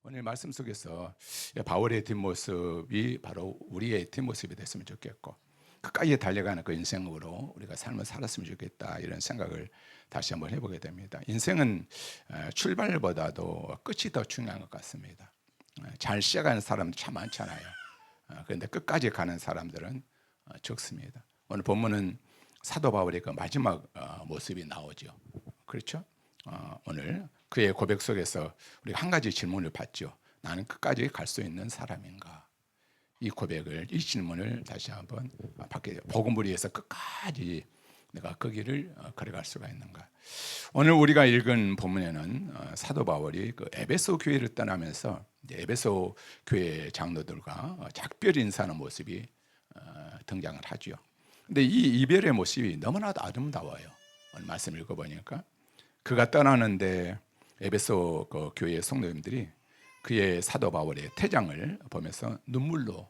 오늘 말씀 속에서 바울의 뒷모습이 바로 우리의 뒷모습이 됐으면 좋겠고 끝까지 달려가는 그 인생으로 우리가 삶을 살았으면 좋겠다, 이런 생각을 다시 한번 해보게 됩니다. 인생은 출발보다도 끝이 더 중요한 것 같습니다. 잘 시작하는 사람도 참 많잖아요. 그런데 끝까지 가는 사람들은 적습니다. 오늘 본문은 사도 바울의 그 마지막 모습이 나오죠. 그렇죠? 오늘 그의 고백 속에서 우리가 한 가지 질문을 받죠. 나는 끝까지 갈 수 있는 사람인가? 이 질문을 다시 한번 받게 돼요. 복음을 위해서 끝까지 내가 그 길을 걸어갈 수가 있는가? 오늘 우리가 읽은 본문에는 사도 바울이 그 에베소 교회를 떠나면서 이제 에베소 교회 장로들과 작별 인사하는 모습이 등장을 하죠. 근데 이 이별의 모습이 너무나도 아름다워요. 오늘 말씀 읽어보니까 그가 떠나는데 에베소 그 교회의 성도님들이 그의 사도 바울의 퇴장을 보면서 눈물로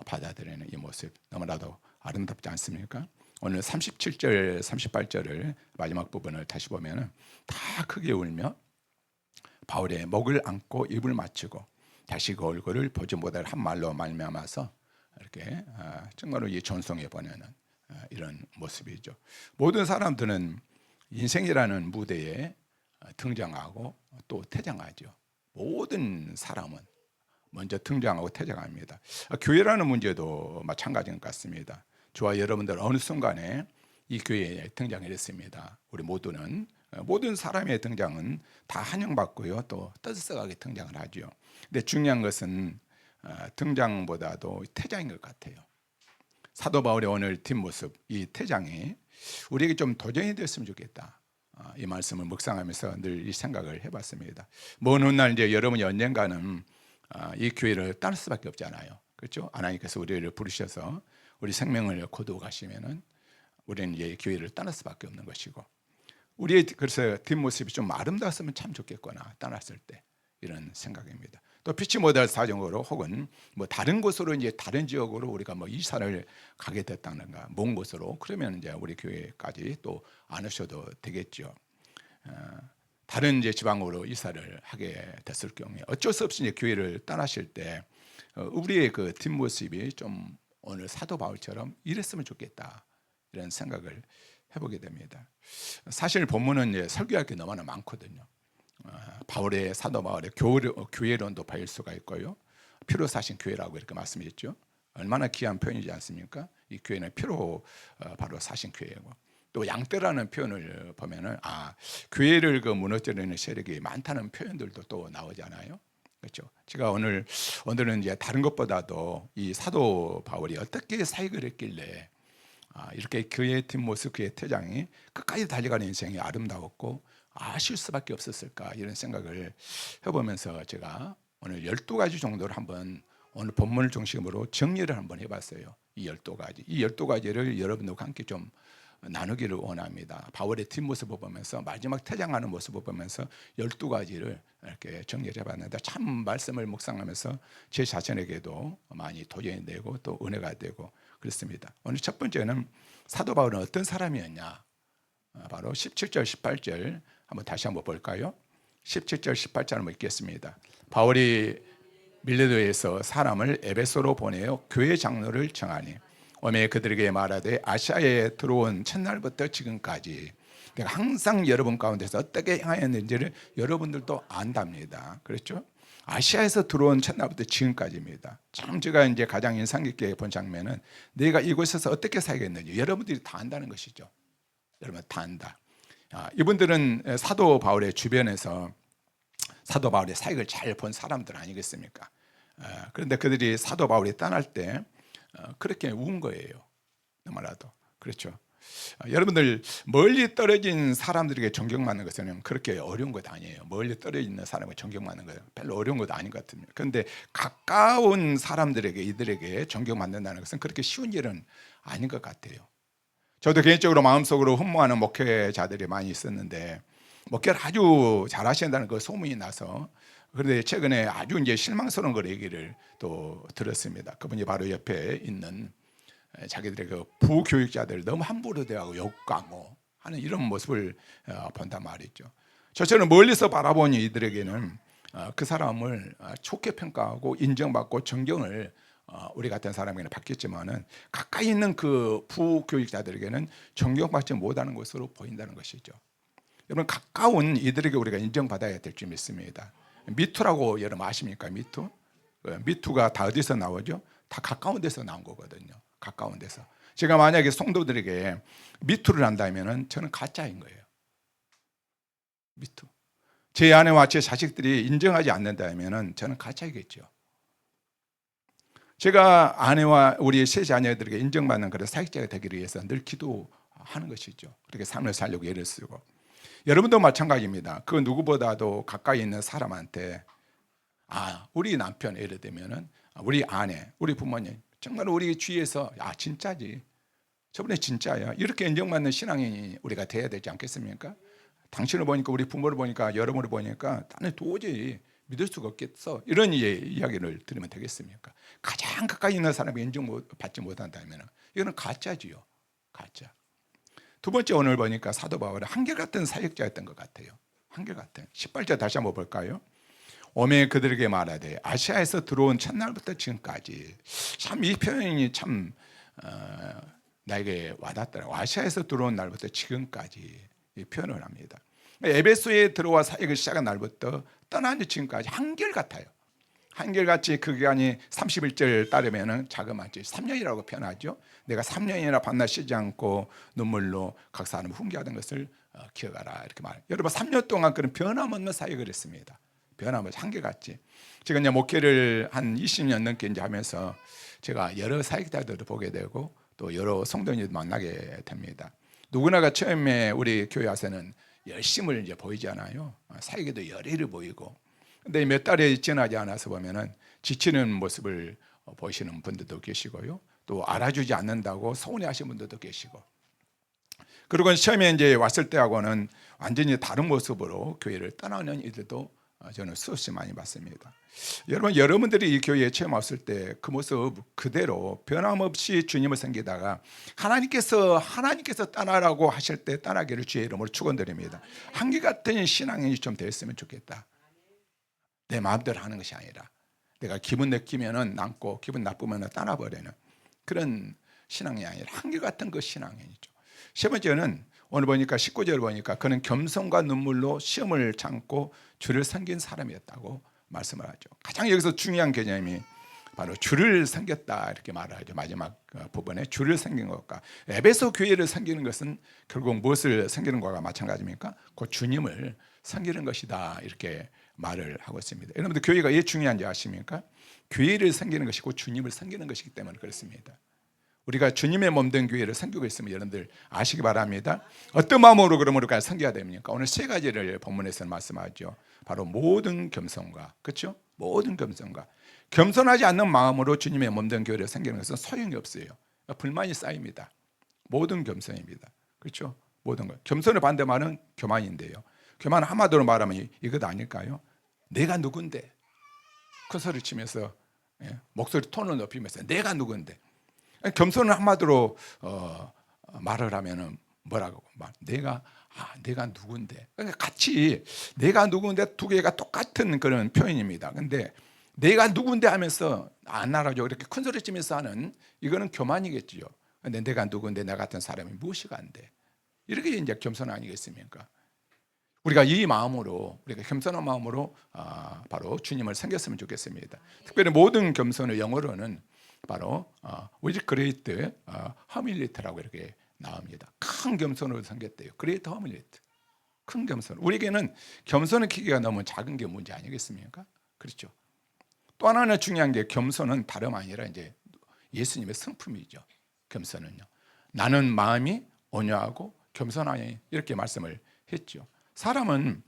받아들이는 이 모습, 너무나도 아름답지 않습니까? 오늘 37절, 38절을 마지막 부분을 다시 보면 다 크게 울며 바울의 목을 안고 입을 맞추고 다시 그 얼굴을 보지 못할 한 말로 말미암아서 이렇게 정말로 이 존성해 보내는 이런 모습이죠. 모든 사람들은 인생이라는 무대에 등장하고 또 퇴장하죠. 모든 사람은 먼저 등장하고 퇴장합니다. 교회라는 문제도 마찬가지인 것 같습니다. 저와 여러분들 어느 순간에 이 교회에 등장을 했습니다. 우리 모두는, 모든 사람의 등장은 다 환영받고요, 또 떠들썩하게 등장을 하죠. 근데 중요한 것은 등장보다도 퇴장인 것 같아요. 사도 바울의 오늘 뒷모습, 이 퇴장이 우리에게 좀 도전이 됐으면 좋겠다. 이 말씀을 묵상하면서 늘 이 생각을 해봤습니다. 먼 훗날 이제 여러분이 언젠가는 이 교회를 떠날 수밖에 없잖아요. 그렇죠? 하나님께서 우리를 부르셔서 우리 생명을 거두어 가시면은 우리는 이제 교회를 떠날 수밖에 없는 것이고, 우리의 그래서 뒷모습이 좀 아름다웠으면 참 좋겠구나, 떠났을 때, 이런 생각입니다. 또 피치 못할 사정으로 혹은 뭐 다른 곳으로, 이제 다른 지역으로 우리가 뭐 이사를 가게 됐다는가, 먼 곳으로, 그러면 이제 우리 교회까지 또 안 오셔도 되겠죠. 다른 이제 지방으로 이사를 하게 됐을 경우에 어쩔 수 없이 이제 교회를 떠나실 때 우리의 그 뒷모습이 좀 오늘 사도 바울처럼 이랬으면 좋겠다, 이런 생각을 해보게 됩니다. 사실 본문은 이제 설교할 게 너무나 많거든요. 바울의, 사도 바울의 교회론도 배울 수가 있고요, 피로 사신 교회라고 이렇게 말씀했죠. 얼마나 귀한 표현이지 않습니까? 이 교회는 피로 바로 사신 교회고, 또 양떼라는 표현을 보면은 교회를 그 무너뜨리는 세력이 많다는 표현들도 또 나오잖아요. 그렇죠? 제가 오늘은 이제 다른 것보다도 이 사도 바울이 어떻게 사역을 했길래 이렇게 그의 뒷모습, 그의 퇴장이 끝까지 달려가는 인생이 아름다웠고 아쉬울 수밖에 없었을까, 이런 생각을 해보면서 제가 오늘 12가지 정도를 한번 오늘 본문을 중심으로 정리를 한번 해봤어요. 이 12가지를 여러분들과 함께 좀 나누기를 원합니다. 바울의 뒷모습을 보면서, 마지막 퇴장하는 모습을 보면서 12가지를 이렇게 정리를 해봤는데 참 말씀을 묵상하면서 제 자신에게도 많이 도전이 되고 또 은혜가 되고 그렇습니다. 오늘 첫 번째는 사도 바울은 어떤 사람이었냐, 바로 17절 18절 한번 다시 한번 볼까요? 17절 18절 한번 읽겠습니다. 바울이 밀레도에서 사람을 에베소로 보내어 교회 장로를 청하니 오매 그들에게 말하되 아시아에 들어온 첫날부터 지금까지 항상 여러분 가운데서 어떻게 행하였는지를 여러분들도 안답니다. 그렇죠? 아시아에서 들어온 첫날부터 지금까지입니다. 참 제가 이제 가장 인상 깊게 본 장면은 내가 이곳에서 어떻게 살겠는지 여러분들이 다 안다는 것이죠. 여러분 다 안다. 이분들은 사도 바울의 주변에서 사도 바울의 사역을 잘 본 사람들 아니겠습니까? 그런데 그들이 사도 바울이 떠날 때 그렇게 운 거예요. 너무나도. 그렇죠. 여러분들 멀리 떨어진 사람들에게 존경받는 것은 그렇게 어려운 것 아니에요. 멀리 떨어져 있는 사람을 존경받는 것은 별로 어려운 것도 아닌 것 같습니다. 그런데 가까운 사람들에게, 이들에게 존경받는다는 것은 그렇게 쉬운 일은 아닌 것 같아요. 저도 개인적으로 마음속으로 흠모하는 목회자들이 많이 있었는데 목회를 아주 잘하신다는 그 소문이 나서, 그런데 최근에 아주 이제 실망스러운 걸 얘기를 또 들었습니다. 그분이 바로 옆에 있는 자기들의 그 부교육자들 너무 함부로 대하고 욕하고 하는 이런 모습을 본단 말이죠. 저처럼 멀리서 바라보는 이들에게는 그 사람을 좋게 평가하고 인정받고 존경을 우리 같은 사람에게는 받겠지만은 가까이 있는 그 부교육자들에게는 존경받지 못하는 것으로 보인다는 것이죠. 여러분, 가까운 이들에게 우리가 인정받아야 될 줄 믿습니다. 미투라고 여러분 아십니까? 미투? 미투가 다 어디서 나오죠? 다 가까운 데서 나온 거거든요. 가까운 데서. 제가 만약에 성도들에게 미투를 한다면은 저는 가짜인 거예요. 미투. 제 아내와 제 자식들이 인정하지 않는다면은 저는 가짜이겠죠. 제가 아내와 우리 세 자녀들에게 인정받는 그런 사역자가 되기 위해서 늘 기도하는 것이죠. 그렇게 삶을 살려고 애를 쓰고. 여러분도 마찬가지입니다. 그 누구보다도 가까이 있는 사람한테 우리 남편 예를 들면은 우리 아내, 우리 부모님 정말 우리 주위에서 진짜지. 저번에 진짜야. 이렇게 인정받는 신앙인이 우리가 돼야 되지 않겠습니까? 당신을 보니까 우리 부모를 보니까 여러분을 보니까 나는 도저히 믿을 수가 없겠어. 이런 이야기를 들으면 되겠습니까? 가장 가까이 있는 사람이 인정받지 못한다면 이거는 가짜지요. 가짜. 두 번째 오늘 보니까 사도 바울은 한결같은 사역자였던 것 같아요. 한결같은. 18절 다시 한번 볼까요? 오매 그들에게 말하되 아시아에서 들어온 첫날부터 지금까지. 참 이 표현이 참 나에게 와닿더라고요. 아시아에서 들어온 날부터 지금까지 이 표현을 합니다. 에베소에 들어와 사역을 시작한 날부터 떠난 지금까지 한결같아요. 한결같이 그 기간이 31절 따르면 자그마치 3년이라고 표현하죠. 내가 3년이나 밤낮 쉬지 않고 눈물로 각 사람을 훈계하던 것을 기억하라 이렇게 말해요. 여러분 3년 동안 그런 변함없는 사역을 했습니다. 변함없이 한결같이. 제가 이제 목회를 한 20년 넘게 이제 하면서 제가 여러 사역자들을 보게 되고 또 여러 성도님들 만나게 됩니다. 누구나가 처음에 우리 교회 와서는 열심을 이제 보이잖아요. 사역에도 열의를 보이고. 근데 몇 달이 지나지 않아서 보면은 지치는 모습을 보시는 분들도 계시고요. 또 알아주지 않는다고 서운해하시는 분들도 계시고. 그리고 처음에 이제 왔을 때하고는 완전히 다른 모습으로 교회를 떠나는 이들도 저는 수없이 많이 봤습니다. 여러분들이 이 교회에 처음 왔을 때 그 모습 그대로 변함없이 주님을 섬기다가 하나님께서 떠나라고 하실 때 떠나기를 주의 이름으로 축원드립니다. 한결같은 신앙인이 좀 됐으면 좋겠다. 내 마음대로 하는 것이 아니라 내가 기분 느끼면은 남고 기분 나쁘면 떠나버리는 그런 신앙이 아니라 한결같은 그 신앙이죠. 세 번째는 오늘 보니까 19절 보니까 그는 겸손과 눈물로 시험을 참고 주를 섬긴 사람이었다고 말씀을 하죠. 가장 여기서 중요한 개념이 바로 주를 섬겼다 이렇게 말을 하죠. 마지막 부분에 주를 섬긴 것과 에베소 교회를 섬기는 것은 결국 무엇을 섬기는 것과 마찬가지입니까? 그 주님을 섬기는 것이다 이렇게 말을 하고 있습니다. 여러분들 교회가 왜 중요한지 아십니까? 교회를 섬기는 것이 곧 주님을 섬기는 것이기 때문에 그렇습니다. 우리가 주님의 몸된 교회를 섬기고 있으면 여러분들 아시기 바랍니다. 어떤 마음으로 그러면 우리가 섬겨야 됩니까? 오늘 세 가지를 본문에서 말씀하죠. 바로 모든 겸손과, 그렇죠? 모든 겸손과. 겸손하지 않는 마음으로 주님의 몸된 교회를 섬기는 것은 소용이 없어요. 불만이 쌓입니다. 모든 겸손입니다. 그렇죠? 모든 것. 겸손의 반대말은 교만인데요. 교만 한마디로 말하면 이것 아닐까요? 내가 누군데? 큰 소리 치면서 목소리 톤을 높이면서 내가 누군데? 겸손은 한마디로 말을 하면은 뭐라고 내가 누군데? 그러니까 같이 내가 누군데 두 개가 똑같은 그런 표현입니다. 근데 내가 누군데 하면서 안 알아줘 이렇게 큰 소리 치면서 하는 이거는 교만이겠지요. 근데 내가 누군데 나 같은 사람이 무엇이가 안 돼? 이렇게 이제 겸손 아니겠습니까? 우리가 이 마음으로 우리가 겸손한 마음으로 바로 주님을 섬겼으면 좋겠습니다. 특별히 모든 겸손의 영어로는 바로 with great humility라고 이렇게 나옵니다. 큰 겸손으로 섬겼대요. great humility. 큰 겸손. 우리에게는 겸손의 크기가 너무 작은 게 문제 아니겠습니까? 그렇죠. 또 하나는 중요한 게 겸손은 다름 아니라 이제 예수님의 성품이죠. 겸손은요. 나는 마음이 온유하고 겸손하니 이렇게 말씀을 했죠. 사람은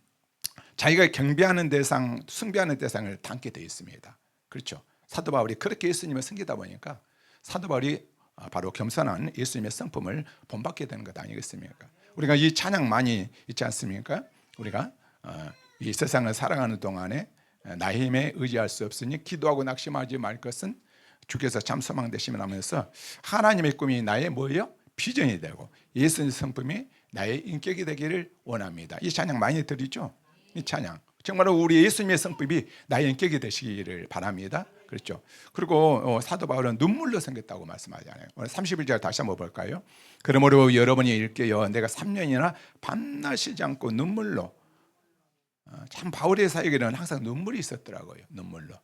자기가 경배하는 대상, 숭배하는 대상을 담게 되어 있습니다. 그렇죠. 사도 바울이 그렇게 예수님을 섬기다 보니까 사도 바울이 바로 겸손한 예수님의 성품을 본받게 되는 것 아니겠습니까? 우리가 이 찬양 많이 있지 않습니까? 우리가 이 세상을 살아가는 동안에 나의 힘에 의지할 수 없으니 기도하고 낙심하지 말 것은 주께서 참 소망 되시면 하면서 하나님의 꿈이 나의 뭐예요? 비전이 되고 예수님의 성품이 나의 인격이 되기를 원합니다. 이 찬양 많이 들리죠? 이 찬양 정말로 우리 예수님의 성품이 나의 인격이 되시기를 바랍니다. 그렇죠. 그리고 사도 바울은 눈물로 생겼다고 말씀하잖아요. 오늘 31절 다시 한번 볼까요? 그러므로 여러분이 읽게요, 내가 3년이나 밤낮 쉬지 않고 눈물로. 참 바울의 사역에는 항상 눈물이 있었더라고요. 눈물로.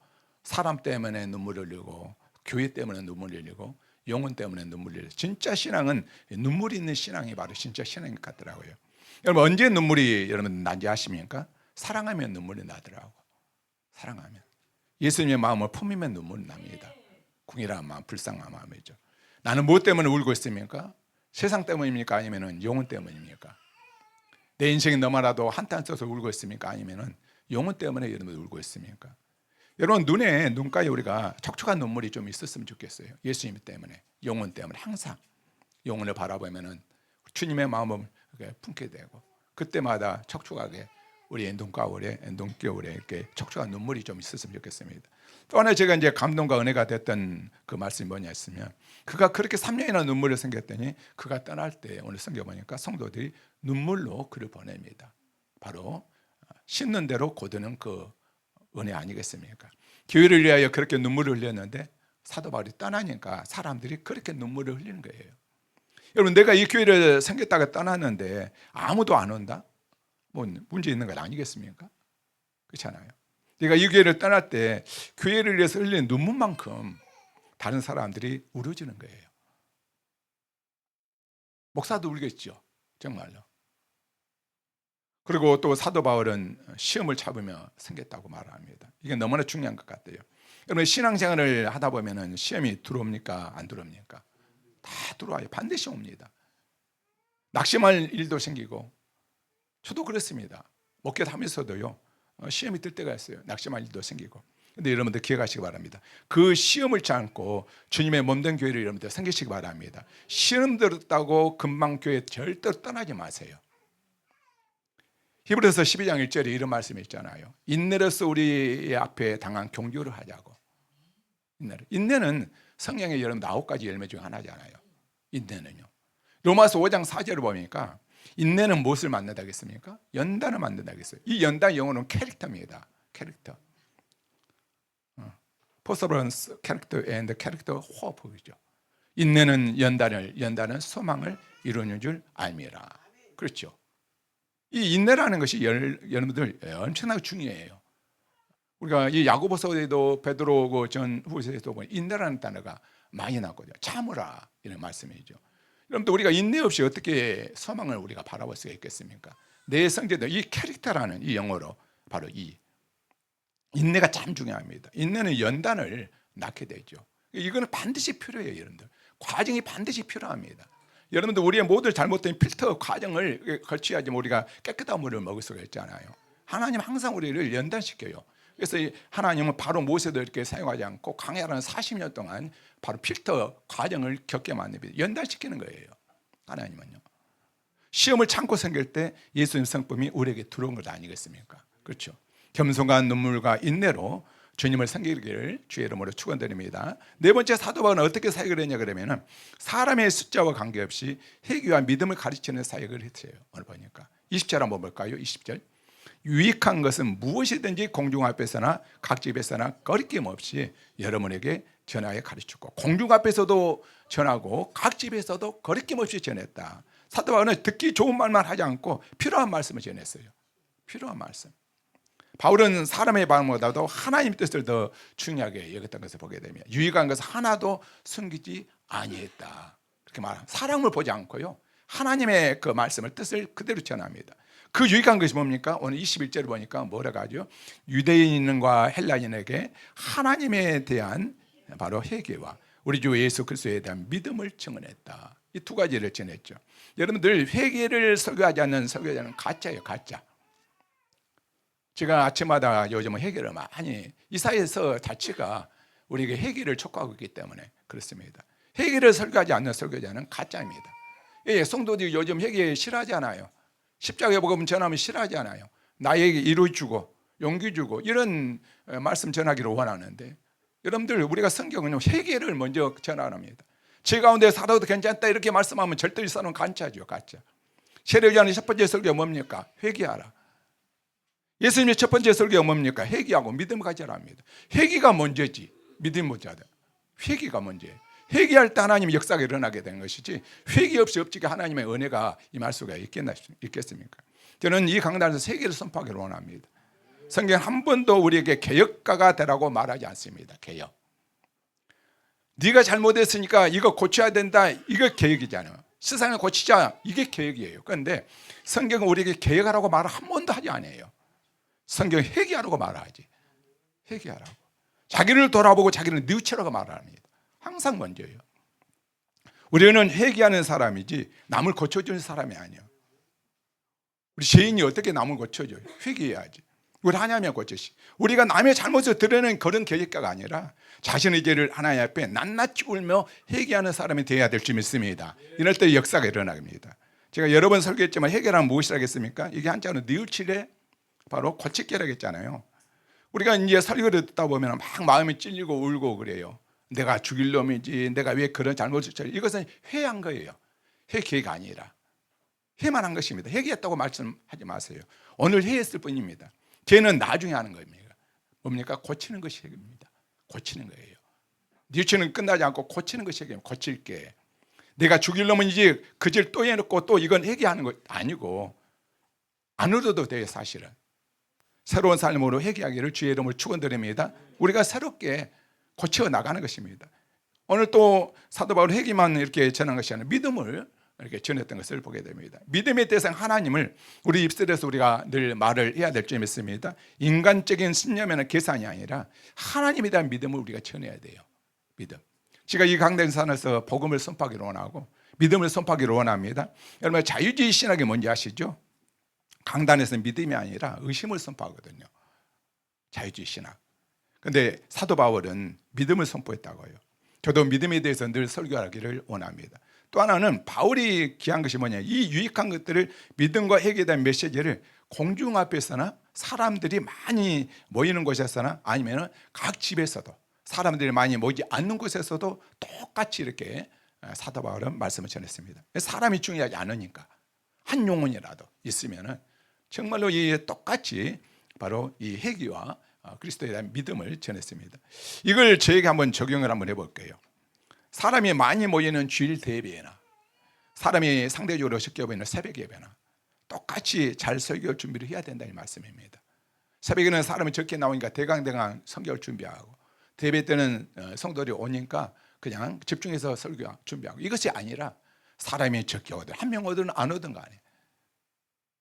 사람 때문에 눈물을 흘리고, 교회 때문에 눈물을 흘리고, 영혼 때문에 눈물을 흘리고. 진짜 신앙은 눈물이 있는 신앙이 바로 진짜 신앙 같더라고요. 여러분, 언제 눈물이 여러분 난지 아십니까? 사랑하면 눈물이 나더라고. 사랑하면. 예수님의 마음을 품으면 눈물이 납니다. 궁일한 마음, 불쌍한 마음이죠. 나는 무엇 때문에 울고 있습니까? 세상 때문입니까? 아니면 영혼 때문입니까? 내 인생이 너무나도 한탄 써서 울고 있습니까? 아니면 영혼 때문에 여러분 울고 있습니까? 여러분, 눈가에 우리가 촉촉한 눈물이 좀 있었으면 좋겠어요. 예수님 때문에, 영혼 때문에. 항상 영혼을 바라보면 주님의 마음을 품게 되고, 그때마다 촉촉하게 우리의 눈겨울에 이렇게 촉촉한 눈물이 좀 있었으면 좋겠습니다. 또 하나 제가 이제 감동과 은혜가 됐던 그 말씀이 뭐냐 했으면, 그가 그렇게 3년이나 눈물을 생겼더니 그가 떠날 때 오늘 성경 보니까 성도들이 눈물로 그를 보냅니다. 바로 씻는 대로 거두는 그 은혜 아니겠습니까? 교회를 위하여 그렇게 눈물을 흘렸는데 사도 바울이 떠나니까 사람들이 그렇게 눈물을 흘리는 거예요. 여러분, 내가 이 교회를 생겼다가 떠났는데 아무도 안 온다? 뭐 문제 있는 건 아니겠습니까? 그렇잖아요. 내가 이 교회를 떠날 때 교회를 위해서 흘리는 눈물만큼 다른 사람들이 울어주는 거예요. 목사도 울겠죠, 정말로. 그리고 또 사도 바울은 시험을 참으며 생겼다고 말합니다. 이게 너무나 중요한 것 같아요. 여러분, 신앙생활을 하다 보면 시험이 들어옵니까? 안 들어옵니까? 다 들어와요. 반드시 옵니다. 낙심할 일도 생기고, 저도 그렇습니다. 목회하면서도요, 시험이 뜰 때가 있어요. 낙심할 일도 생기고. 근데 여러분들 기억하시기 바랍니다. 그 시험을 참고 주님의 몸된 교회를 여러분들 생기시기 바랍니다. 시험 들었다고 금방 교회 절대로 떠나지 마세요. 히브리서 12장 1절에 이런 말씀이 있잖아요. 인내로서 우리 앞에 당한 경주를 하자고. 인내는 성령의 여러분 9가지 열매 중 하나잖아요. 인내는요. 로마서 5장 4절을 보니까 인내는 무엇을 만든다겠습니까? 연단을 만든다겠어요. 이 연단 영어는 캐릭터입니다. 캐릭터. Perseverance, character and character hope이죠. 인내는 연단은 소망을 이루는 줄 알미라. 그렇죠. 이 인내라는 것이 여러분들 엄청나게 중요해요. 우리가 이 야고보서에도 베드로 전 후서에도 보면 인내라는 단어가 많이 나거든요. 참으라 이런 말씀이죠. 여러분들, 우리가 인내 없이 어떻게 소망을 우리가 바라볼 수가 있겠습니까? 내 성제도 이 캐릭터라는 이 영어로 바로 이 인내가 참 중요합니다. 인내는 연단을 낳게 되죠. 이거는 반드시 필요해요, 여러분들. 과정이 반드시 필요합니다. 여러분들, 우리의 모든 잘못된 필터 과정을 거쳐야지 우리가 깨끗한 물을 먹을 수가 있잖아요. 하나님 항상 우리를 연단시켜요. 그래서 하나님은 바로 모세도 이렇게 사용하지 않고 광야라는 40년 동안 바로 필터 과정을 겪게 만듭니다. 연단시키는 거예요, 하나님은요. 시험을 참고 생길 때 예수님 성품이 우리에게 들어온 것 아니겠습니까? 그렇죠. 겸손과 눈물과 인내로 주님을 섬기기를 주의 이름으로 축원드립니다. 네 번째, 사도 바울은 어떻게 사역을 했냐 그러면은 사람의 숫자와 관계없이 회개와 믿음을 가르치는 사역을 했어요. 오늘 보니까 20절 한번 볼까요? 20절. 유익한 것은 무엇이든지 공중 앞에서나 각 집에서나 거리낌 없이 여러분에게 전하여 가르치고, 공중 앞에서도 전하고 각 집에서도 거리낌 없이 전했다. 사도 바울은 듣기 좋은 말만 하지 않고 필요한 말씀을 전했어요. 필요한 말씀. 바울은 사람의 마음보다도 하나님의 뜻을 더 중요하게 여겼던 것을 보게 되면 유익한 것을 하나도 숨기지 아니했다. 그렇게 말합니다. 사람을 보지 않고요, 하나님의 그 말씀을 뜻을 그대로 전합니다. 그 유익한 것이 뭡니까? 오늘 21절을 보니까 뭐라고 하죠? 유대인과 헬라인에게 하나님에 대한 바로 회개와 우리 주 예수 그리스도에 대한 믿음을 증언했다. 이 두 가지를 전했죠. 여러분들, 회개를 설교하지 않는 설교자는 가짜예요, 가짜. 제가 아침마다 요즘은 회개를 많이, 이 사회에서 자체가 우리에게 회개를 촉구하고 있기 때문에 그렇습니다. 회개를 설교하지 않는 설교자는 가짜입니다. 예, 성도들이 요즘 회개 싫어하잖아요. 십자가의 복음 전하면 싫어하잖아요. 나에게 이루 주고 용기 주고 이런 말씀 전하기를 원하는데, 여러분들, 우리가 성경은 회개를 먼저 전하랍니다. 제 가운데 살아도 괜찮다 이렇게 말씀하면 절대 이 사람은 가짜죠, 가짜. 세례요한의 첫 번째 설교가 뭡니까? 회개하라. 예수님의 첫 번째 설교가 뭡니까? 회개하고 믿음 가져라합니다. 회개가 먼저지 믿음이 먼저다. 회개가 먼저예요. 회개할 때 하나님의 역사가 일어나게 되는 것이지 회개 없이 없지가 하나님의 은혜가 임할 수가 있겠습니까? 저는 이 강단에서 회개를 선포하기를 원합니다. 성경 한 번도 우리에게 개혁가가 되라고 말하지 않습니다. 개혁. 네가 잘못했으니까 이거 고쳐야 된다. 이거 개혁이잖아요. 세상을 고치자. 이게 개혁이에요. 그런데 성경은 우리에게 개혁하라고 말을 한 번도 하지 않아요. 성경은 회개하라고 말하지. 회개하라고. 자기를 돌아보고 자기를 뉘우치라고 말합니다. 항상 먼저예요. 우리는 회개하는 사람이지 남을 고쳐주는 사람이 아니에요. 우리 죄인이 어떻게 남을 고쳐줘요? 회개해야지. 우리 하나님의 고쳐시. 우리가 남의 잘못을 드러내는 그런 계획가가 아니라 자신의 죄를 하나님 앞에 낱낱이 울며 회개하는 사람이 되어야 될 줄 믿습니다. 이럴 때 역사가 일어납니다. 제가 여러 번 설교했지만 회개란 무엇이라겠습니까? 이게 한자로 뉘우치래 바로 고치기라고 했잖아요. 우리가 이제 설교를 듣다 보면 막 마음이 찔리고 울고 그래요. 내가 죽일 놈이지, 내가 왜 그런 잘못을 쳐. 이것은 회개한 거예요. 회개가 아니라 회만한 것입니다. 회개했다고 말씀하지 마세요. 오늘 회개했을 뿐입니다. 죄는 나중에 하는 겁니다. 뭡니까? 고치는 것이 회개입니다. 고치는 거예요. 뉘우치는 끝나지 않고 고치는 것이 회개입니다. 고칠게. 내가 죽일 놈은 이제 그 죄를 또 해놓고 또 이건 회개하는 것 아니고 안 울어도 돼요. 사실은 새로운 삶으로 회개하기를 주의 이름으로 축원드립니다. 우리가 새롭게 고쳐 나가는 것입니다. 오늘 또 사도 바울 회개만 이렇게 전한 것이 아니라 믿음을 이렇게 전했던 것을 보게 됩니다. 믿음의 대상 하나님을 우리 입술에서 우리가 늘 말을 해야 될 줄 믿습니다. 인간적인 신념이나 계산이 아니라 하나님에 대한 믿음을 우리가 전해야 돼요. 믿음. 제가 이 강단산에서 복음을 선포하기를 원하고 믿음을 선포하기를 원합니다. 여러분 자유주의 신학이 뭔지 아시죠? 강단에서 믿음이 아니라 의심을 선포하거든요. 자유주의 신학. 그런데 사도 바울은 믿음을 선포했다고요. 저도 믿음에 대해서 늘 설교하기를 원합니다. 또 하나는 바울이 귀한 것이 뭐냐, 이 유익한 것들을 믿음과 회개에 대한 메시지를 공중 앞에서나 사람들이 많이 모이는 곳에서나 아니면 각 집에서도 사람들이 많이 모이지 않는 곳에서도 똑같이 이렇게 사도 바울은 말씀을 전했습니다. 사람이 중요하지 않으니까 한 영혼이라도 있으면은 정말로 이 똑같이 바로 이 회개와 그리스도에 대한 믿음을 전했습니다. 이걸 저에게 한번 적용을 한번 해볼게요. 사람이 많이 모이는 주일 대예배나 사람이 상대적으로 적게 모이는 새벽 예배나 똑같이 잘 설교 준비를 해야 된다는 말씀입니다. 새벽에는 사람이 적게 나오니까 대강대강 설교를 준비하고 대예배 때는 성도들이 오니까 그냥 집중해서 설교 준비하고 이것이 아니라 사람이 적게 오든 한 명 오든 안 오든 간에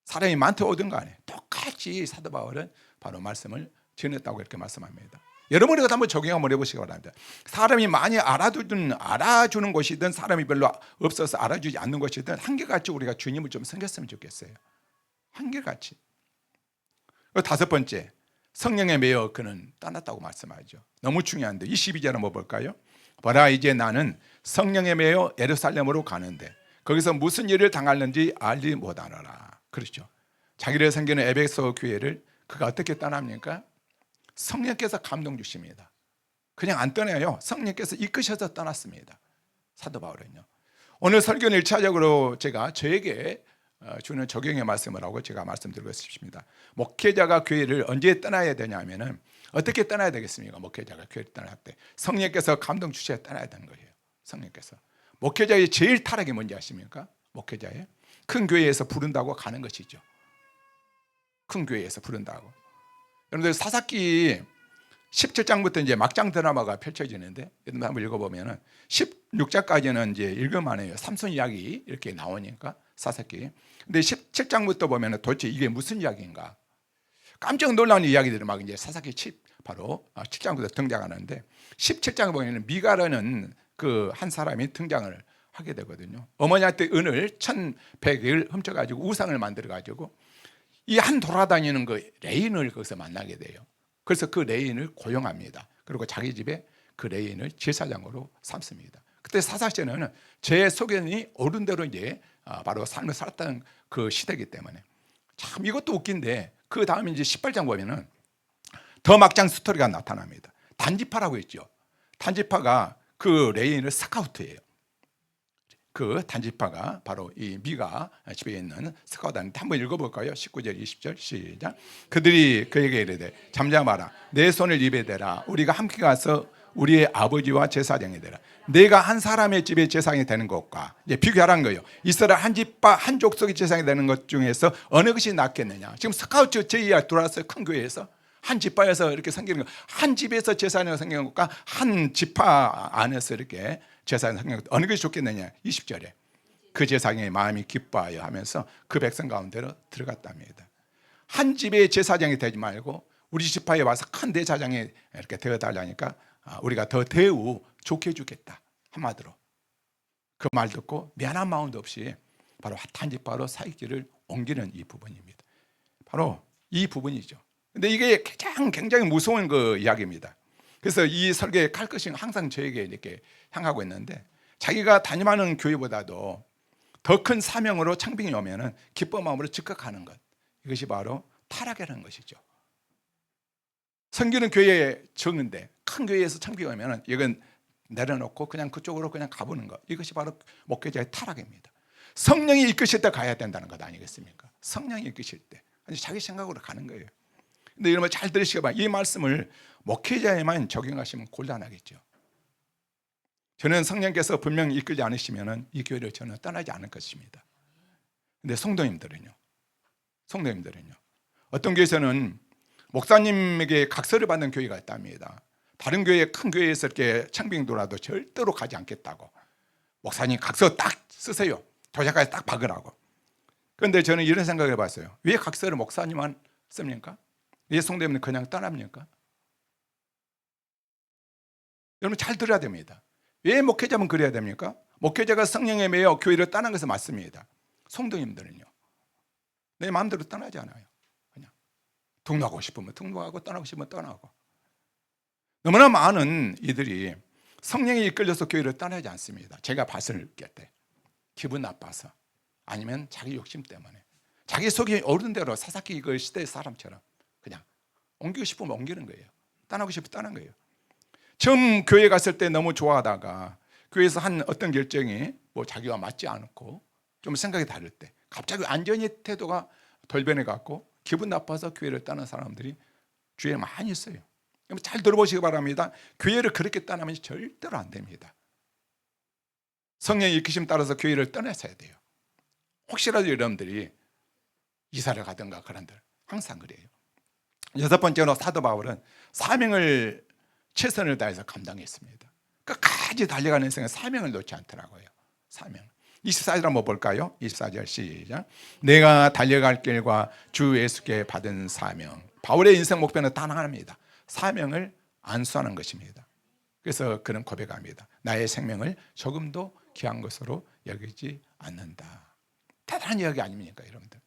사람이 많다 오든 간에 똑같이 사도 바울은 바로 말씀을 전했다고 이렇게 말씀합니다. 여러분이 한번 적용 한번 해보시기 바랍니다. 사람이 많이 알아주는 곳이든 사람이 별로 없어서 알아주지 않는 곳이든 한결같이 우리가 주님을 좀 섬겼으면 좋겠어요. 한결같이. 다섯 번째, 성령에 매여 그는 떠났다고 말씀하죠. 너무 중요한데 22절 한번 볼까요? 보라 이제 나는 성령에 매여 예루살렘으로 가는데 거기서 무슨 일을 당하는지 알지 못하노라. 그렇죠. 자기를 섬기는 에베소 교회를 그가 어떻게 떠납니까? 성령께서 감동 주십니다. 그냥 안 떠나요. 성령께서 이끄셔서 떠났습니다. 사도 바울은요. 오늘 설교는 1차적으로 제가 저에게 주는 적용의 말씀을 하고 제가 말씀드리고 싶습니다. 목회자가 교회를 언제 떠나야 되냐면은 어떻게 떠나야 되겠습니까? 목회자가 교회를 떠날 때 성령께서 감동 주셔야 떠나야 되는 거예요. 성령께서. 목회자의 제일 타락이 뭔지 아십니까? 목회자의 큰 교회에서 부른다고 가는 것이죠. 큰 교회에서 부른다고. 여러분들 사사기 17장부터 이제 막장 드라마가 펼쳐지는데 여러분 한번 읽어보면은 16장까지는 이제 읽으면 안 해요. 삼손 이야기 이렇게 나오니까 사사기. 근데 17장부터 보면은 도대체 이게 무슨 이야기인가? 깜짝 놀라는 이야기들이 막 이제 사사기 바로 7장부터 등장하는데 17장에 보면은 미가라는 그 한 사람이 등장을 하게 되거든요. 어머니한테 은을 1,100을 훔쳐가지고 우상을 만들어가지고 이 한 돌아다니는 그 레인을 거기서 만나게 돼요. 그래서 그 레인을 고용합니다. 그리고 자기 집에 그 레인을 제사장으로 삼습니다. 그때 사사시는 제 소견이 옳은 대로 이제 바로 삶을 살았던 그 시대이기 때문에 참 이것도 웃긴데 그 다음에 이제 18장 보면은 더 막장 스토리가 나타납니다. 단지파라고 했죠. 단지파가 그 레인을 스카우트해요. 그 단지파가 바로 이 미가 집에 있는 스카우트인데 한번 읽어볼까요? 19절 20절 시작. 그들이 그에게 이르되 잠잠하라, 내 손을 입에 대라, 우리가 함께 가서 우리의 아버지와 제사장이 되라. 내가 한 사람의 집에 제사장이 되는 것과 이제 비교하라는 거예요. 이스라엘 한 집과 한 족속의 제사장이 되는 것 중에서 어느 것이 낫겠느냐. 지금 스카우트 제의가 들어왔어요. 큰 교회에서 한 집파에서 이렇게 생기는 거, 한 집에서 제사장이 생기는 것과 한 집파 안에서 이렇게 제사장이 생기는 것, 어느 것이 좋겠느냐. 20절에 그 제사장의 마음이 기뻐하여 하면서 그 백성 가운데로 들어갔답니다. 한 집의 제사장이 되지 말고 우리 집파에 와서 큰 대제사장이 이렇게 되어달라니까 우리가 더 대우 좋게 해주겠다. 한마디로 그 말 듣고 미안한 마음도 없이 바로 한 집파로 사익길을 옮기는 이 부분입니다. 바로 이 부분이죠. 근데 이게 가장 굉장히 무서운 그 이야기입니다. 그래서 이 설교의 칼끝이 항상 저에게 이렇게 향하고 있는데, 자기가 담임하는 교회보다도 더 큰 사명으로 창빙이 오면은 기쁜 마음으로 즉각하는 것, 이것이 바로 타락이라는 것이죠. 섬기는 교회에 적은데 큰 교회에서 창빙이 오면은 이건 내려놓고 그냥 그쪽으로 그냥 가보는 것, 이것이 바로 목회자의 타락입니다. 성령이 이끄실 때 가야 된다는 것 아니겠습니까? 성령이 이끄실 때 자기 생각으로 가는 거예요. 근데 여러분 잘 들으시고 봐. 이 말씀을 목회자에만 적용하시면 곤란하겠죠. 저는 성령께서 분명히 이끌지 않으시면 이 교회를 저는 떠나지 않을 것입니다. 근데 성도님들은요, 어떤 교회에서는 목사님에게 각서를 받는 교회가 있답니다. 다른 교회, 큰 교회에서 이렇게 창빙도라도 절대로 가지 않겠다고, 목사님 각서 딱 쓰세요, 도장까지 딱 박으라고. 그런데 저는 이런 생각을 해봤어요. 왜 각서를 목사님만 씁니까? 왜 성도님은 그냥 떠납니까? 여러분 잘 들어야 됩니다. 왜 목회자만 그래야 됩니까? 목회자가 성령에 매여 교회를 떠난 것은 맞습니다. 성도님들은요, 내 마음대로 떠나지 않아요. 그냥 등록하고 싶으면 등록하고 떠나고 싶으면 떠나고. 너무나 많은 이들이 성령에 이끌려서 교회를 떠나지 않습니다. 제가 봤을 때 기분 나빠서, 아니면 자기 욕심 때문에, 자기 속이 오른 대로 사사기 이걸 시대의 사람처럼 그냥 옮기고 싶으면 옮기는 거예요. 떠나고 싶으면 떠난 거예요. 처음 교회 갔을 때 너무 좋아하다가 교회에서 한 어떤 결정이 뭐 자기와 맞지 않고 좀 생각이 다를 때 갑자기 완전히 태도가 돌변해 갖고 기분 나빠서 교회를 떠난 사람들이 주위에 많이 있어요. 잘 들어보시기 바랍니다. 교회를 그렇게 떠나면 절대로 안 됩니다. 성령의 이끄심 따라서 교회를 떠나셔야 돼요. 혹시라도 여러분들이 이사를 가든가 그런들 항상 그래요. 여섯 번째로 사도 바울은 사명을 최선을 다해서 감당했습니다. 끝까지 달려가는 인생에 사명을 놓지 않더라고요. 사명. 24절 한번 볼까요? 24절 시작. 내가 달려갈 길과 주 예수께 받은 사명. 바울의 인생 목표는 단 하나입니다. 사명을 안수하는 것입니다. 그래서 그는 고백합니다. 나의 생명을 조금도 귀한 것으로 여기지 않는다. 대단한 이야기 아닙니까, 여러분들?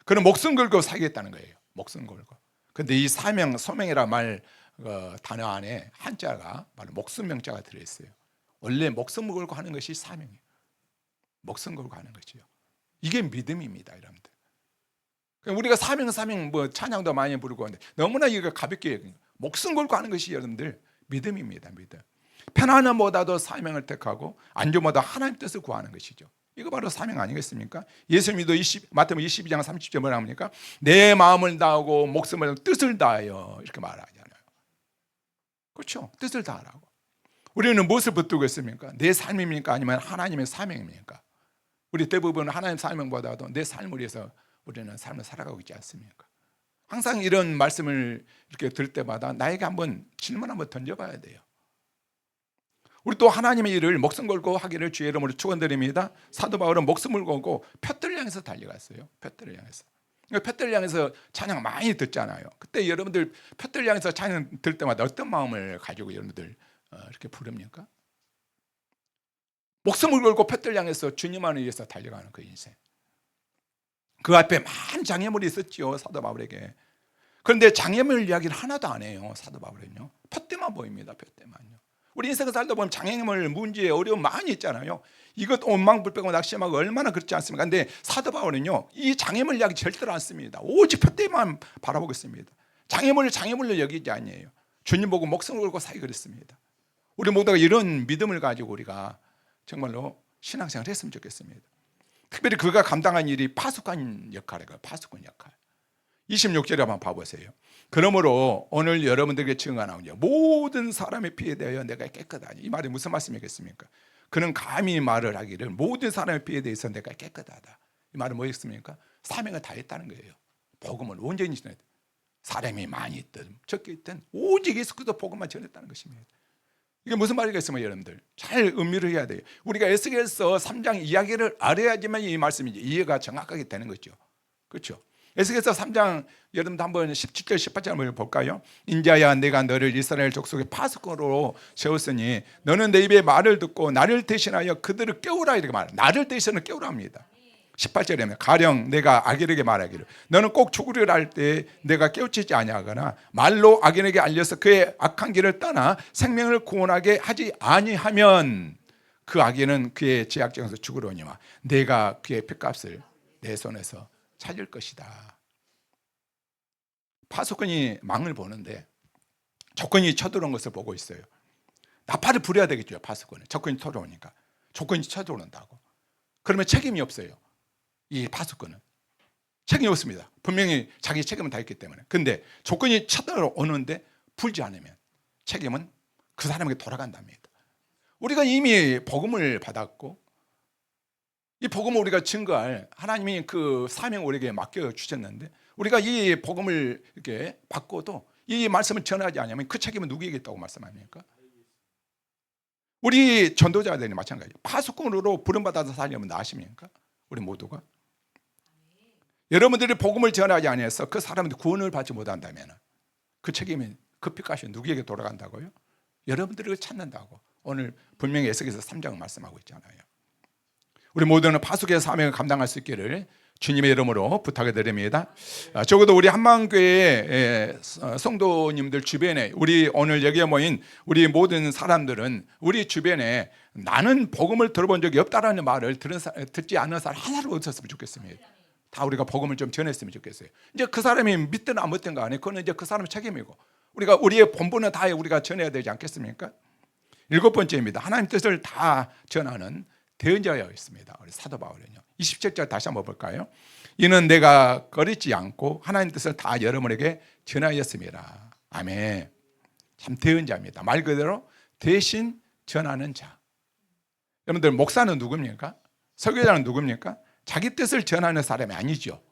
그는 목숨 걸고 살겠다는 거예요. 목숨 걸고. 근데 이 사명, 소명이라 말 단어 안에 한자가 바로 목숨 명자가 들어있어요. 원래 목숨을 걸고 하는 것이 사명이에요. 목숨 걸고 하는 것이요. 이게 믿음입니다, 여러분들. 우리가 사명 뭐 찬양도 많이 부르고 하는데 너무나 이거 가볍게 여기는 거예요. 목숨 걸고 하는 것이 여러분들 믿음입니다, 믿음. 편안함보다도 사명을 택하고 안전보다 하나님 뜻을 구하는 것이죠. 이거 바로 사명 아니겠습니까? 예수님도 마태복음 22장 30절 뭐라 합니까? 내 마음을 다하고 목숨을 뜻을 다하여 이렇게 말하잖아요. 그렇죠? 뜻을 다하라고. 우리는 무엇을 붙들고 있습니까? 내 삶입니까? 아니면 하나님의 사명입니까? 우리 대부분 하나님 사명보다도 내 삶을 위해서 우리는 삶을 살아가고 있지 않습니까? 항상 이런 말씀을 이렇게 들을 때마다 나에게 한번 질문 한번 던져봐야 돼요. 우리 또 하나님의 일을 목숨 걸고 하기를 주의 이름으로 축원드립니다. 사도 바울은 목숨을 걸고 푯들을 향해서 달려갔어요. 푯들을 향해서. 푯들을 향해서 찬양 많이 듣잖아요. 그때 여러분들 푯들을 향해서 찬양 들 때마다 어떤 마음을 가지고 여러분들 이렇게 부릅니까? 목숨을 걸고 푯들을 향해서 주님만을 위해서 달려가는 그 인생. 그 앞에 많은 장애물이 있었죠, 사도 바울에게. 그런데 장애물 이야기를 하나도 안 해요, 사도 바울은요. 푯대만 보입니다, 푯대만요. 우리 인생을 살다 보면 장애물, 문제, 어려움 많이 있잖아요. 이것 원망불평하고 낙심하고 얼마나 그렇지 않습니까? 근데 사도 바울은요, 이 장애물 이야기 절대로 안 씁니다. 오직 푯대만 바라보고 있습니다. 장애물로 여기지 아니에요. 주님 보고 목숨을 걸고 살기 그랬습니다. 우리 모두가 이런 믿음을 가지고 우리가 정말로 신앙생활을 했으면 좋겠습니다. 특별히 그가 감당한 일이 파수꾼 역할이에요. 파수꾼 역할. 26절에 한번 봐보세요. 그러므로 오늘 여러분들에게 증언하오니 모든 사람의 피에 대하여 내가 깨끗하니. 이 말이 무슨 말씀이겠습니까? 그는 감히 말을 하기를 모든 사람의 피에 대해서 내가 깨끗하다. 이 말은 뭐였습니까? 사명을 다했다는 거예요. 복음을 온전히 전했다. 사람이 많이 있든 적게 있든 오직 예수 그리스도 복음만 전했다는 것입니다. 이게 무슨 말이겠습니까, 여러분들? 잘 의미를 해야 돼요. 우리가 에스겔서 3장 이야기를 알아야지만 이 말씀이 이해가 정확하게 되는 거죠. 그렇죠? 에스겔서 3장 여러분들 한번 17절 18절 한번 볼까요? 인자야 내가 너를 이스라엘 족속의 파수꾼으로 세웠으니 너는 내 입의 말을 듣고 나를 대신하여 그들을 깨우라 이렇게 말해요. 나를 대신하여 깨우라 합니다. 18절에 가령 내가 악인에게 말하기를 너는 꼭 죽으리라 할 때 내가 깨우치지 아니하거나 말로 악인에게 알려서 그의 악한 길을 떠나 생명을 구원하게 하지 아니하면 그 악인은 그의 죄악정에서 죽으려니와 내가 그의 핏값을 내 손에서 찾을 것이다. 파수꾼이 망을 보는데 적군이 쳐들어온 것을 보고 있어요. 나팔을 부려야 되겠죠. 파수꾼은 적군이 쳐들어오니까. 적군이 쳐들어온다고. 그러면 책임이 없어요. 이 파수꾼은 책임이 없습니다. 분명히 자기 책임은 다 있기 때문에. 근데 조건이 쳐들어오는데 불지 않으면 책임은 그 사람에게 돌아간답니다. 우리가 이미 복음을 받았고 이 복음을 우리가 증거할 하나님이 그 사명을 우리에게 맡겨주셨는데 우리가 이 복음을 이렇게 받고도 이 말씀을 전하지 않으면 그 책임은 누구에게 있다고 말씀합니까? 우리 전도자들이 마찬가지예요. 파수꾼으로 부름받아서 살려면 나십니까? 우리 모두가 여러분들이 복음을 전하지 않아서 그 사람들이 구원을 받지 못한다면 그 책임이 그 핏값이 누구에게 돌아간다고요? 여러분들을 찾는다고 오늘 분명히 에스겔서 3장 말씀하고 있잖아요. 우리 모두는 파수꾼의 사명을 감당할 수 있기를 주님의 이름으로 부탁을 드립니다. 적어도 우리 한마음교회 성도님들 주변에 우리 오늘 여기에 모인 우리 모든 사람들은 우리 주변에 나는 복음을 들어본 적이 없다라는 말을 듣지 않는 사람 하나도 없었으면 좋겠습니다. 다 우리가 복음을 좀 전했으면 좋겠어요. 이제 그 사람이 믿든 안 믿든 간에 그건 이제 그 사람의 책임이고 우리의 본분은 다 우리가 전해야 되지 않겠습니까? 7번째입니다. 하나님 뜻을 다 전하는 대언자가 있습니다. 우리 사도 바울은요. 27절 다시 한번 볼까요? 이는 내가 꺼리지 않고 하나님 뜻을 다 여러분에게 전하였습니다. 아멘. 참 대언자입니다. 말 그대로 대신 전하는 자. 여러분들 목사는 누굽니까? 설교자는 누굽니까? 자기 뜻을 전하는 사람이 아니죠.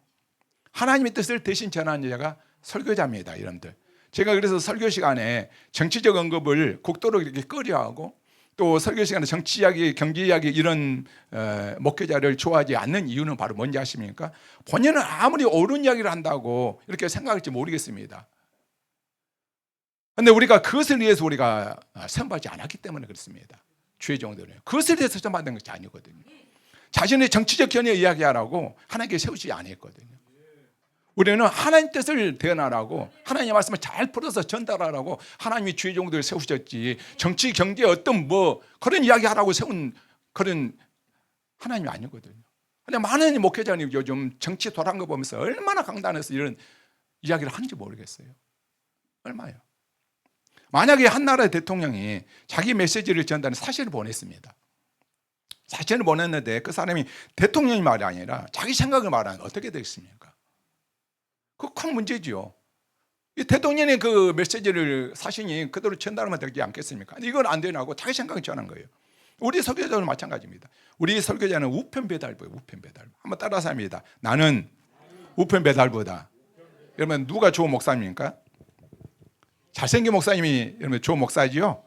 하나님의 뜻을 대신 전하는 자가 설교자입니다. 여러분들. 제가 그래서 설교 시간에 정치적 언급을 극도로 이렇게 꺼려하고 또 설교 시간에 정치 이야기, 경제 이야기 이런 목회자를 좋아하지 않는 이유는 바로 뭔지 아십니까? 본인은 아무리 옳은 이야기를 한다고 이렇게 생각할지 모르겠습니다. 그런데 우리가 그것을 위해서 우리가 선받지 않았기 때문에 그렇습니다. 주의 종들은 그것을 위해서 선받는 것이 아니거든요. 자신의 정치적 견해 이야기하라고 하나님께 세우지 않았거든요. 우리는 하나님 뜻을 대언하라고 하나님의 말씀을 잘 풀어서 전달하라고 하나님이 주의 종들을 세우셨지 정치, 경제 어떤 그런 이야기하라고 세운 그런 하나님이 아니거든요. 근데 많은 목회자님 요즘 정치 돌아간 거 보면서 얼마나 강단에서 이런 이야기를 하는지 모르겠어요. 얼마요? 만약에 한 나라의 대통령이 자기 메시지를 전달하는 사실을 보냈습니다. 사실을 보냈는데 그 사람이 대통령이 말이 아니라 자기 생각을 말하면 어떻게 되겠습니까? 그거 큰 문제지요. 이 대통령의 그 메시지를 사신이 그대로 전달하면 되지 않겠습니까? 이건 안 되나고 자기 생각을 전한 거예요. 우리 설교자는 마찬가지입니다. 우리 설교자는 우편 배달부예요. 우편 배달부. 한번 따라서 합니다. 나는 우편 배달부다. 여러분 누가 좋은 목사입니까? 잘생긴 목사님이 여러분 좋은 목사지요.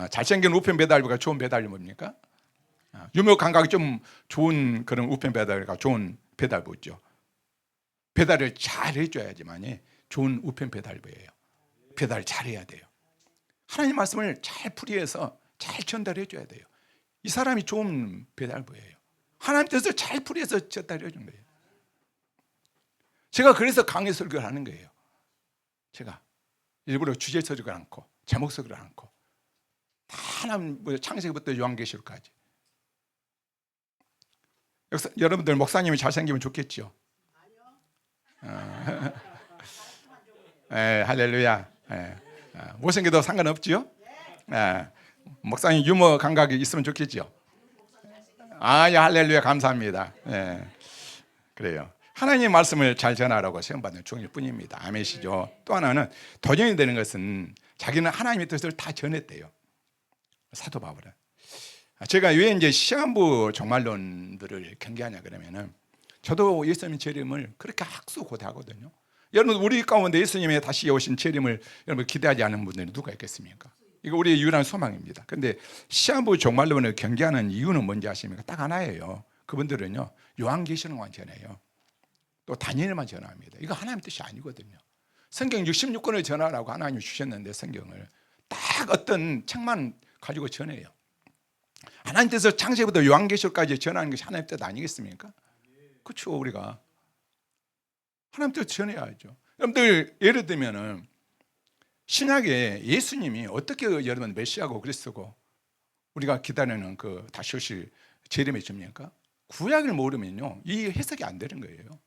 잘생긴 우편 배달부가 좋은 배달이 뭡니까? 유머 감각이 좀 좋은 그런 우편 배달부가 좋은 배달부죠. 배달을 잘 해줘야지만이 좋은 우편 배달부예요. 배달을 잘 해야 돼요. 하나님 말씀을 잘 풀이해서 잘 전달해 줘야 돼요. 이 사람이 좋은 배달부예요. 하나님 뜻을 잘 풀이해서 전달해 준 거예요. 제가 그래서 강의 설교를 하는 거예요. 제가 일부러 주제 설교를 않고 제목 설교를 않고 다 하나님 창세기부터 요한계시록까지. 여러분들 목사님이 잘생기면 좋겠죠. 할렐루야. 못생겨도 상관없지요. 목사님 유머 감각이 있으면 좋겠죠. 예, 할렐루야, 감사합니다. 예, 그래요. 하나님의 말씀을 잘 전하라고 시험받는 종일 뿐입니다. 아멘이시죠? 또 하나는 도전이 되는 것은 자기는 하나님의 뜻을 다 전했대요. 사도 바울은. 제가 왜 이제 시한부 종말론들을 경계하냐 그러면은, 저도 예수님 재림을 그렇게 학수고대하거든요. 여러분, 우리 가운데 예수님의 다시 오신 재림을 여러분 기대하지 않는 분들이 누가 있겠습니까? 이거 우리의 유일한 소망입니다. 그런데 시한부 종말론을 경계하는 이유는 뭔지 아십니까? 딱 하나예요. 그분들은요, 요한계시록만 전해요. 또 다니엘만 전합니다. 이거 하나님 뜻이 아니거든요. 성경 66권을 전하라고 하나님이 주셨는데, 성경을 딱 어떤 책만 가지고 전해요. 하나님 뜻을 창세부터 요한계시록까지 전하는 것이 하나님 뜻 아니겠습니까? 그렇죠. 우리가 하나님 뜻 전해야죠. 여러분들, 예를 들면은 신약에 예수님이 어떻게 여러분 메시아고 그리스도고 우리가 기다리는 그 다시 오실 재림의 주입니까? 구약을 모르면요, 이 해석이 안 되는 거예요.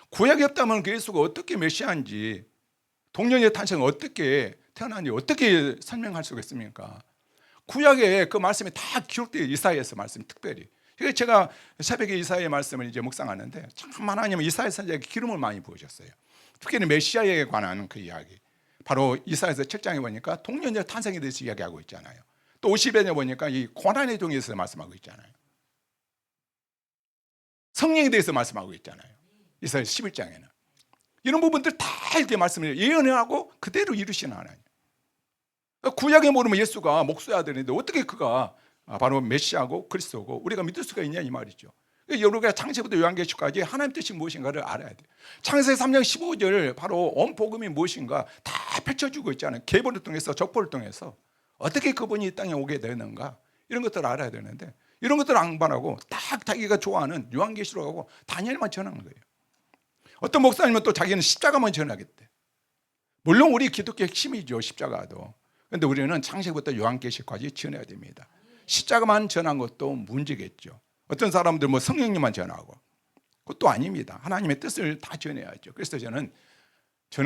구약이 없다면 그 예수가 어떻게 메시아인지, 동년의 탄생을 어떻게 태어났는지 어떻게 설명할 수가 있습니까? 구약에 그 말씀이 다 기록되어, 이사야서 말씀 특별히. 그래서 제가 새벽에 이사야의 말씀을 이제 묵상하는데, 참 하나님은 이사야 선지자에게 기름을 많이 부으셨어요. 특히 메시아에 관한 그 이야기, 바로 이사야서 7장에 보니까 동년의 탄생에 대해서 이야기하고 있잖아요. 또 50년에 보니까 이 고난의 종에 대해서 말씀하고 있잖아요. 성령에 대해서 말씀하고 있잖아요. 이사야 11장에는 이런 부분들 다 이렇게 말씀을 예언하고 그대로 이루시는 하나님. 구약에 모르면 예수가 목수의 아들인데 어떻게 그가 바로 메시아고 그리스도고 우리가 믿을 수가 있냐 이 말이죠. 여러분가 창세부터 요한계시록까지 하나님 뜻이 무엇인가를 알아야 돼요. 창세기 3장 15절 바로 온 복음이 무엇인가 다 펼쳐주고 있잖아요. 계보를 통해서, 족보를 통해서 어떻게 그분이 이 땅에 오게 되는가, 이런 것들을 알아야 되는데, 이런 것들을 앙반하고 딱 자기가 좋아하는 요한계시록하고 다니엘만 전하는 거예요. 어떤 목사님은 또 자기는 십자가만 전하겠대. 물론 우리 기독교 핵심이죠, 십자가도. 그런데 우리는 창세기부터 요한계시록까지 전해야 됩니다. 십자가만 전한 것도 문제겠죠. 어떤 사람들 뭐 성령님만 전하고, 그것도 아닙니다. 하나님의 뜻을 다 전해야죠. 그래서 저는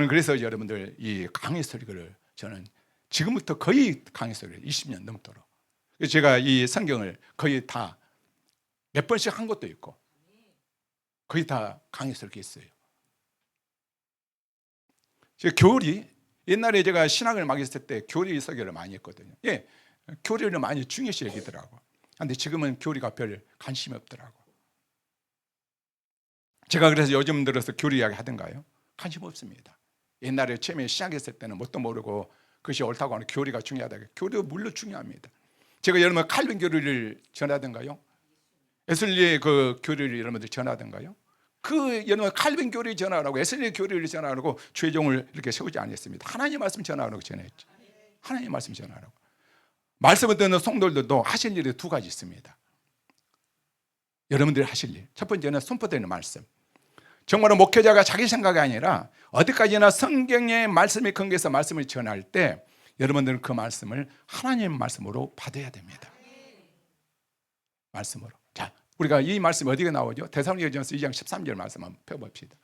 그래서 여러분들 이 강의 설교를 저는 지금부터 거의 강의 설교를 20년 넘도록, 제가 이 성경을 거의 다 몇 번씩 한 것도 있고 거의 다 강의 설교했어요. 제가 교리, 옛날에 제가 신학을 막 했을 때 교리 설교를 많이 했거든요. 예, 교리를 많이 중요시 여기더라고. 근데 지금은 교리가 별 관심이 없더라고. 제가 그래서 요즘 들어서 교리 이야기 하던가요? 관심 없습니다. 옛날에 처음에 시작했을 때는 뭣도 모르고 그것이 옳다고 하는 교리가 중요하다. 교리가 물론 중요합니다. 제가 여러분 칼빈 교리를 전하던가요? 에슬리의 그 교리를 여러분들 전하던가요? 그 여러분 칼빈 교리 전하라고, 에슬리의 교리를 전하라고 최종을 이렇게 세우지 않았습니다. 하나님 말씀 전하라고 전했죠. 하나님 말씀 전하라고. 말씀을 듣는 성도들도 하실 일이 두 가지 있습니다. 여러분들이 하실 일, 첫 번째는 선포되는 말씀. 정말로 목회자가 자기 생각이 아니라 어디까지나 성경의 말씀에 근거해서 말씀을 전할 때 여러분들은 그 말씀을 하나님 말씀으로 받아야 됩니다. 말씀으로. 자, 우리가 이 말씀이 어디가 나오죠? 데살로니가전서 2장 13절 말씀 한번 펴봅시다.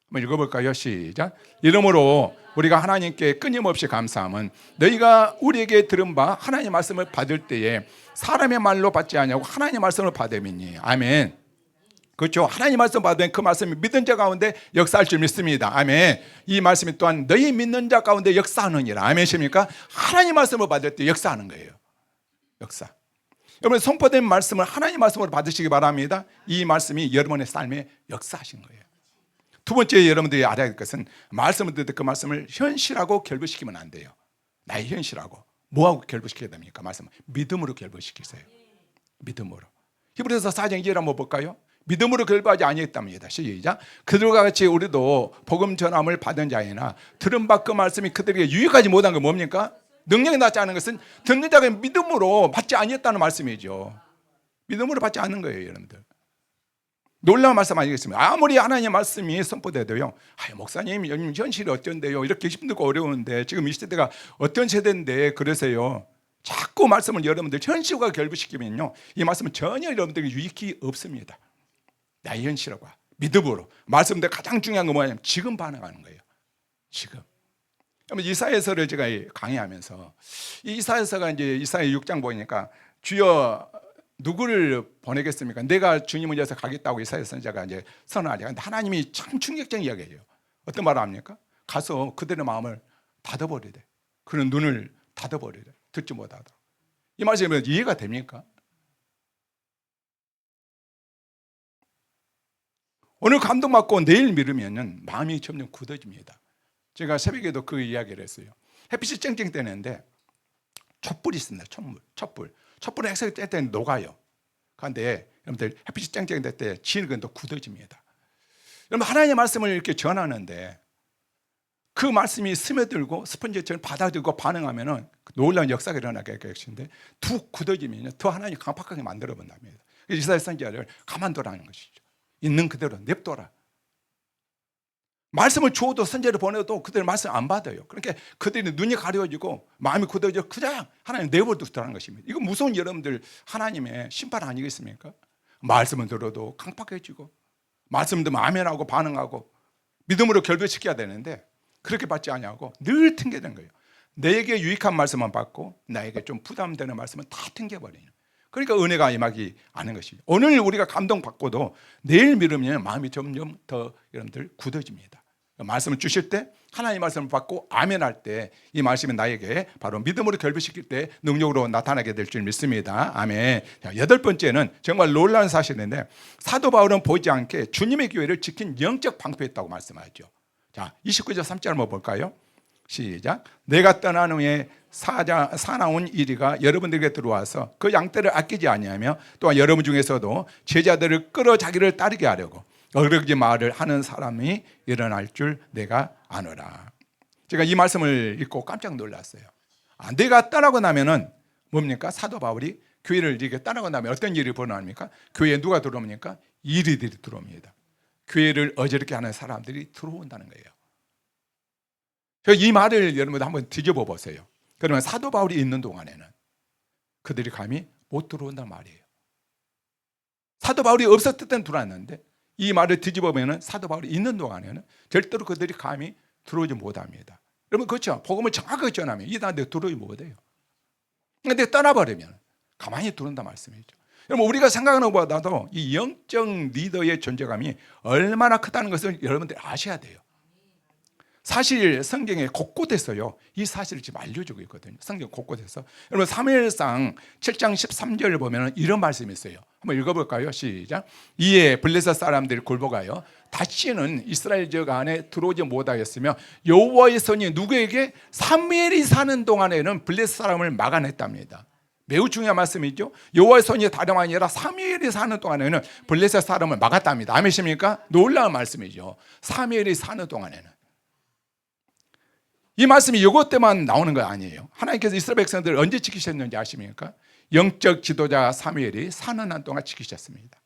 한번 읽어볼까요? 시작. 이러므로 우리가 하나님께 끊임없이 감사함은 너희가 우리에게 들은 바 하나님의 말씀을 받을 때에 사람의 말로 받지 아니하고 하나님의 말씀을 받음이니. 아멘. 그렇죠. 하나님 말씀 받으면 그 말씀이 믿는 자 가운데 역사할 줄 믿습니다. 아멘. 이 말씀이 또한 너희 믿는 자 가운데 역사하느니라. 아멘이십니까? 하나님 말씀을 받을 때 역사하는 거예요. 역사. 여러분 선포된 말씀을 하나님 말씀으로 받으시기 바랍니다. 이 말씀이 여러분의 삶에 역사하신 거예요. 두 번째 여러분들이 알아야 할 것은 말씀을 듣을 때 그 말씀을 현실하고 결부시키면 안 돼요. 나의 현실하고 뭐하고 결부시켜야 됩니까? 말씀 믿음으로 결부시키세요. 믿음으로. 히브리서 4장 2절 한번 볼까요? 믿음으로 결부하지 아니했답니다. 시작. 그들과 같이 우리도 복음 전함을 받은 자이나 들은 바 그 말씀이 그들에게 유익하지 못한 건 뭡니까? 능력이 낫지 않은 것은 듣는 자가 믿음으로 받지 아니했다는 말씀이죠. 믿음으로 받지 않는 거예요, 여러분들. 놀라운 말씀 아니겠습니까? 아무리 하나님의 말씀이 선포돼도요, 목사님 요즘 현실이 어쩐데요, 이렇게 힘들고 어려운데 지금 이 시대가 어떤 세대인데 그러세요. 자꾸 말씀을 여러분들 현실과 결부시키면요, 이 말씀은 전혀 여러분들에게 유익이 없습니다. 나의 현실과 믿음으로. 말씀인데 가장 중요한 건 뭐냐면 지금 반응하는 거예요. 지금. 이사야서를 제가 강의하면서 이 이사야서가 이제 이사야 6장 보니까 주여 누구를 보내겠습니까? 내가 주님을 위해서 가겠다고 이사야 선지자가 이제 선언하죠. 근데 하나님이 참 충격적인 이야기예요. 어떤 말을 합니까? 가서 그들의 마음을 닫아버리래. 그런 눈을 닫아버리래. 듣지 못하도록. 이 말씀이 이해가 됩니까? 오늘 감동받고 내일 미루면 마음이 점점 굳어집니다. 제가 새벽에도 그 이야기를 했어요. 햇빛이 쨍쨍 뜨는데 촛불이 있습니다. 촛불은 햇살이 뗄 때는 녹아요. 그런데 여러분들 햇빛이 쨍쨍 될 때 지는 건 또 굳어집니다. 여러분 하나님의 말씀을 이렇게 전하는데 그 말씀이 스며들고 스펀지처럼 받아들고 반응하면은 놀라운 역사가 일어나게 되는데 툭 굳어지면 더 하나님이 강팍하게 만들어 본답니다. 이스라엘 선지자를 가만두라는 것이죠. 있는 그대로 냅둬라. 말씀을 주어도 선지자를 보내도 그들 말씀 안 받아요. 그러니까 그들이 눈이 가려지고 마음이 굳어져 그냥 하나님 내버려두라는 것입니다. 이거 무서운 여러분들 하나님의 심판 아니겠습니까? 말씀을 들어도 강팍해지고 말씀 들으면 아멘하고 반응하고 믿음으로 결별시켜야 되는데 그렇게 받지 않냐고 늘 튕겨대는 거예요. 내게 유익한 말씀만 받고 나에게 좀 부담되는 말씀은 다 튕겨버려요. 그러니까 은혜가 임하지 않은 것이죠. 오늘 우리가 감동받고도 내일 미루면 마음이 점점 더 여러분들 굳어집니다. 말씀을 주실 때 하나님의 말씀을 받고 아멘할 때 이 말씀이 나에게 바로 믿음으로 결별시킬 때 능력으로 나타나게 될 줄 믿습니다. 아멘. 자, 8번째는 정말 놀라운 사실인데 사도 바울은 보이지 않게 주님의 교회를 지킨 영적 방패였다고 말씀하죠. 자, 29절 3절 한번 볼까요? 시작. 내가 떠난 후에 사나운 이리가 여러분들에게 들어와서 그 양떼를 아끼지 아니하며 또한 여러분 중에서도 제자들을 끌어 자기를 따르게 하려고 어그러지 말을 하는 사람이 일어날 줄 내가 아노라. 제가 이 말씀을 읽고 깜짝 놀랐어요. 내가 떠나고 나면은 뭡니까? 사도 바울이 교회를 이렇게 떠나고 나면 어떤 일이 벌어납니까? 교회에 누가 들어옵니까? 이리들이 들어옵니다. 교회를 어지럽게 하는 사람들이 들어온다는 거예요. 이 말을 여러분들 한번 뒤집어 보세요. 그러면 사도 바울이 있는 동안에는 그들이 감히 못 들어온단 말이에요. 사도 바울이 없었을 때는 들어왔는데 이 말을 뒤집어 보면 사도 바울이 있는 동안에는 절대로 그들이 감히 들어오지 못합니다. 여러분 그렇죠? 복음을 정확하게 전하면 이단한테 들어오지 못해요. 그런데 떠나버리면 가만히 들어온단 말씀이죠. 여러분 우리가 생각하는 것보다도 이 영적 리더의 존재감이 얼마나 크다는 것을 여러분들이 아셔야 돼요. 사실 성경에 곳곳에서요 이 사실을 지금 알려주고 있거든요. 성경 곳곳에서. 여러분 사무엘상 7장 13절을 보면 이런 말씀이 있어요. 한번 읽어볼까요? 시작. 이에 블레셋 사람들이 굴복하여 다시는 이스라엘 지역 안에 들어오지 못하였으며 여호와의 손이 누구에게? 사무엘이 사는 동안에는 블레셋 사람을 막아냈답니다. 매우 중요한 말씀이죠. 여호와의 손이 다름 아니라 사무엘이 사는 동안에는 블레셋 사람을 막았답니다. 아멘이십니까? 놀라운 말씀이죠. 사무엘이 사는 동안에는. 이 말씀이 이것 때만 나오는 거 아니에요. 하나님께서 이스라엘 백성들을 언제 지키셨는지 아십니까? 영적 지도자 사무엘이 사는 한 동안 지키셨습니다.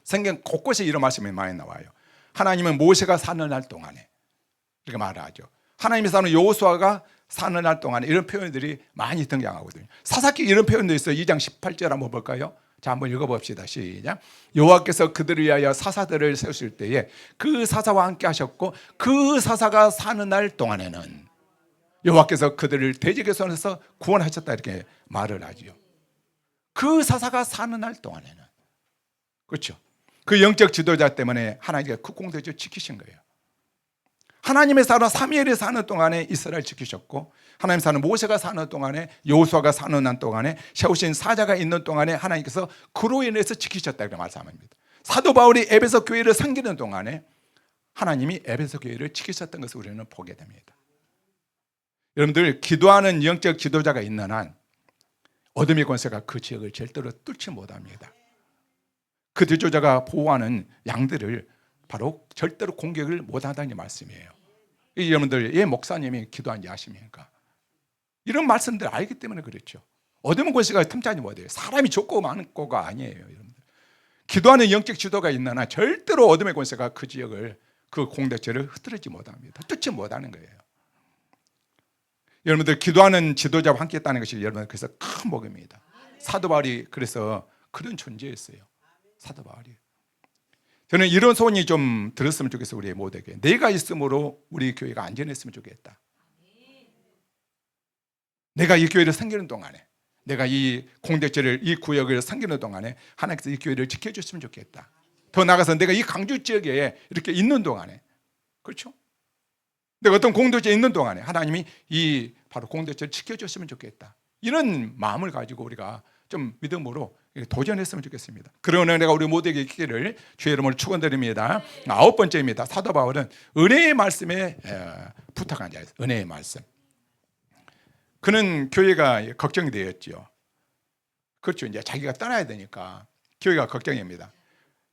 성경 곳곳에 이런 말씀이 많이 나와요. 하나님은 모세가 사는 날 동안에 이렇게 말하죠. 하나님이 사는 여호수아가 사는 날 동안에 이런 표현들이 많이 등장하거든요. 사사기 이런 표현도 있어요. 2장 18절 한번 볼까요? 자, 한번 읽어봅시다. 시작. 여호와께서 그들을 위하여 사사들을 세우실 때에 그 사사와 함께 하셨고 그 사사가 사는 날 동안에는 여호와께서 그들을 대적의 손에서 구원하셨다 이렇게 말을 하지요. 그 사사가 사는 날 동안에는 그렇죠. 그 영적 지도자 때문에 하나님께서 그 공동체를 지키신 거예요. 하나님의 사람 사무엘이 사는 동안에 이스라엘 지키셨고 하나님 사는 모세가 사는 동안에 여호수아가 사는 한 동안에 세우신 사자가 있는 동안에 하나님께서 그로 인해서 지키셨다 이렇게 말씀합니다. 사도 바울이 에베소 교회를 섬기는 동안에 하나님이 에베소 교회를 지키셨던 것을 우리는 보게 됩니다. 여러분들 기도하는 영적 지도자가 있는 한 어둠의 권세가 그 지역을 절대로 뚫지 못합니다. 그 지도자가 보호하는 양들을 바로 절대로 공격을 못한다는 말씀이에요. 여러분들 예 목사님이 기도한지 아십니까? 이런 말씀들 알기 때문에 그렇죠. 어둠의 권세가 틈타지 못해요. 사람이 좋고 많고가 아니에요. 여러분들. 기도하는 영적 지도가 있는 한 절대로 어둠의 권세가 그 지역을 그 공동체를 흐트러지지 못합니다. 뚫지 못하는 거예요. 여러분들 기도하는 지도자와 함께 했다는 것이 여러분 그래서 큰 복입니다. 사도 바울이 그래서 그런 존재였어요. 사도 바울이. 저는 이런 소원이 좀 들었으면 좋겠어요. 우리 모두에게. 내가 있으므로 우리 교회가 안전했으면 좋겠다. 내가 이 교회를 섬기는 동안에 내가 이 공덕지를, 이 구역을 섬기는 동안에 하나님께서 이 교회를 지켜줬으면 좋겠다. 더 나아가서 내가 이 강주 지역에 이렇게 있는 동안에, 그렇죠? 내가 어떤 공덕지에 있는 동안에 하나님이 이 바로 공덕지를 지켜줬으면 좋겠다. 이런 마음을 가지고 우리가 좀 믿음으로 도전했으면 좋겠습니다. 그런 은혜가 우리 모두에게 있기를 주의 이름으로 축원드립니다. 9번째입니다. 사도 바울은 은혜의 말씀에 부탁한 자예요. 은혜의 말씀. 그는 교회가 걱정이 되었죠. 그렇죠. 이제 자기가 떠나야 되니까 교회가 걱정입니다.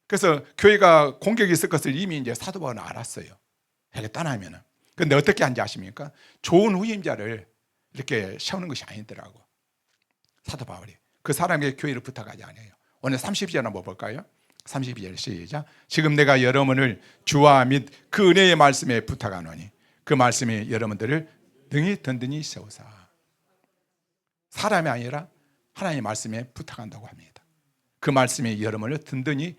그래서 교회가 공격이 있을 것을 이미 이제 사도 바울은 알았어요. 자기가 떠나면은. 근데 어떻게 한지 아십니까? 좋은 후임자를 이렇게 세우는 것이 아니더라고. 사도 바울이. 그 사람에게 교회를 부탁하지 않아요. 오늘 32절 한번 볼까요? 32절 시작. 지금 내가 여러분을 주와 및 그 은혜의 말씀에 부탁하노니 그 말씀이 여러분들을 능히 든든히 세우사. 사람이 아니라 하나님의 말씀에 부탁한다고 합니다. 그 말씀이 여러분을 든든히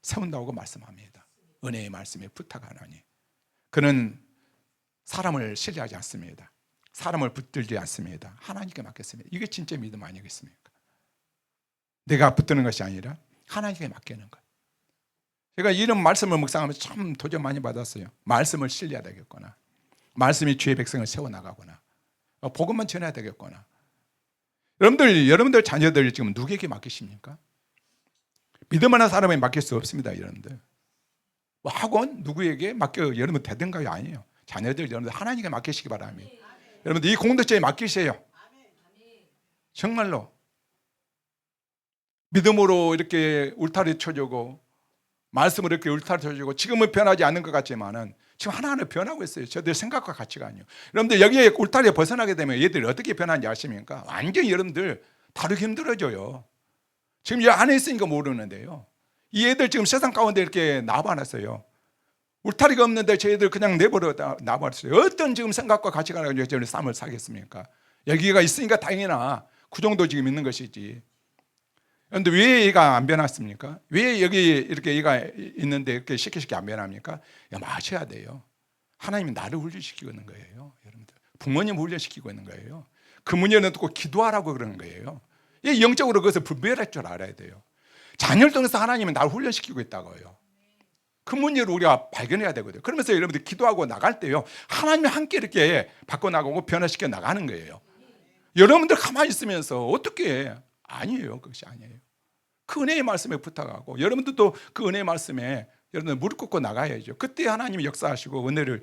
세운다고 말씀합니다. 은혜의 말씀에 부탁하노니. 그는 사람을 신뢰하지 않습니다. 사람을 붙들지 않습니다. 하나님께 맡겼습니다. 이게 진짜 믿음 아니겠습니까? 내가 붙드는 것이 아니라 하나님께 맡기는 것. 제가 이런 말씀을 묵상하면서 참 도전 많이 받았어요. 말씀을 신뢰해야 되겠구나. 말씀이 주의 백성을 세워나가구나. 복음만 전해야 되겠구나. 여러분들 자녀들 지금 누구에게 맡기십니까? 믿음 하는 사람에게 맡길 수 없습니다. 여러분들 학원 누구에게 맡겨 여러분 되든가요? 아니에요. 자녀들 여러분들 하나님께 맡기시기 바랍니다. 여러분들 이 공덕지에 맡기세요. 정말로 믿음으로 이렇게 울타리 쳐주고 말씀으로 이렇게 울타리 쳐주고 지금은 변하지 않는 것 같지만은 지금 하나하나 변하고 있어요. 저들 생각과 가치가 아니에요. 여러분들 여기에 울타리에 벗어나게 되면 얘들이 어떻게 변하는지 아십니까? 완전히 여러분들 다루기 힘들어져요. 지금 이 안에 있으니까 모르는데요. 이 애들 지금 세상 가운데 이렇게 놔봐놨어요. 울타리가 없는데 저희들 그냥 내버려 놔버렸어요. 어떤 지금 생각과 가치가 가지고 저를 삶을 사겠습니까? 여기가 있으니까 다행이나 그 정도 지금 있는 것이지. 그런데 왜 얘가 안 변했습니까? 왜 여기 이렇게 얘가 있는데 이렇게 쉽게 안 변합니까? 마셔야 돼요. 하나님이 나를 훈련시키고 있는 거예요. 여러분들 부모님 훈련시키고 있는 거예요. 그 문제는 듣고 기도하라고 그러는 거예요. 영적으로 그것을 분별할 줄 알아야 돼요. 자녀를 통해서 하나님은 나를 훈련시키고 있다고요. 그 문제를 우리가 발견해야 되거든요. 그러면서 여러분들 기도하고 나갈 때요, 하나님이 함께 이렇게 바꿔나가고 변화시켜 나가는 거예요. 여러분들 가만히 있으면서 어떻게 해? 아니에요. 그것이 아니에요. 그 은혜의 말씀에 부탁하고 여러분들도 그 은혜의 말씀에 여러분들 무릎 꿇고 나가야죠. 그때 하나님이 역사하시고 은혜를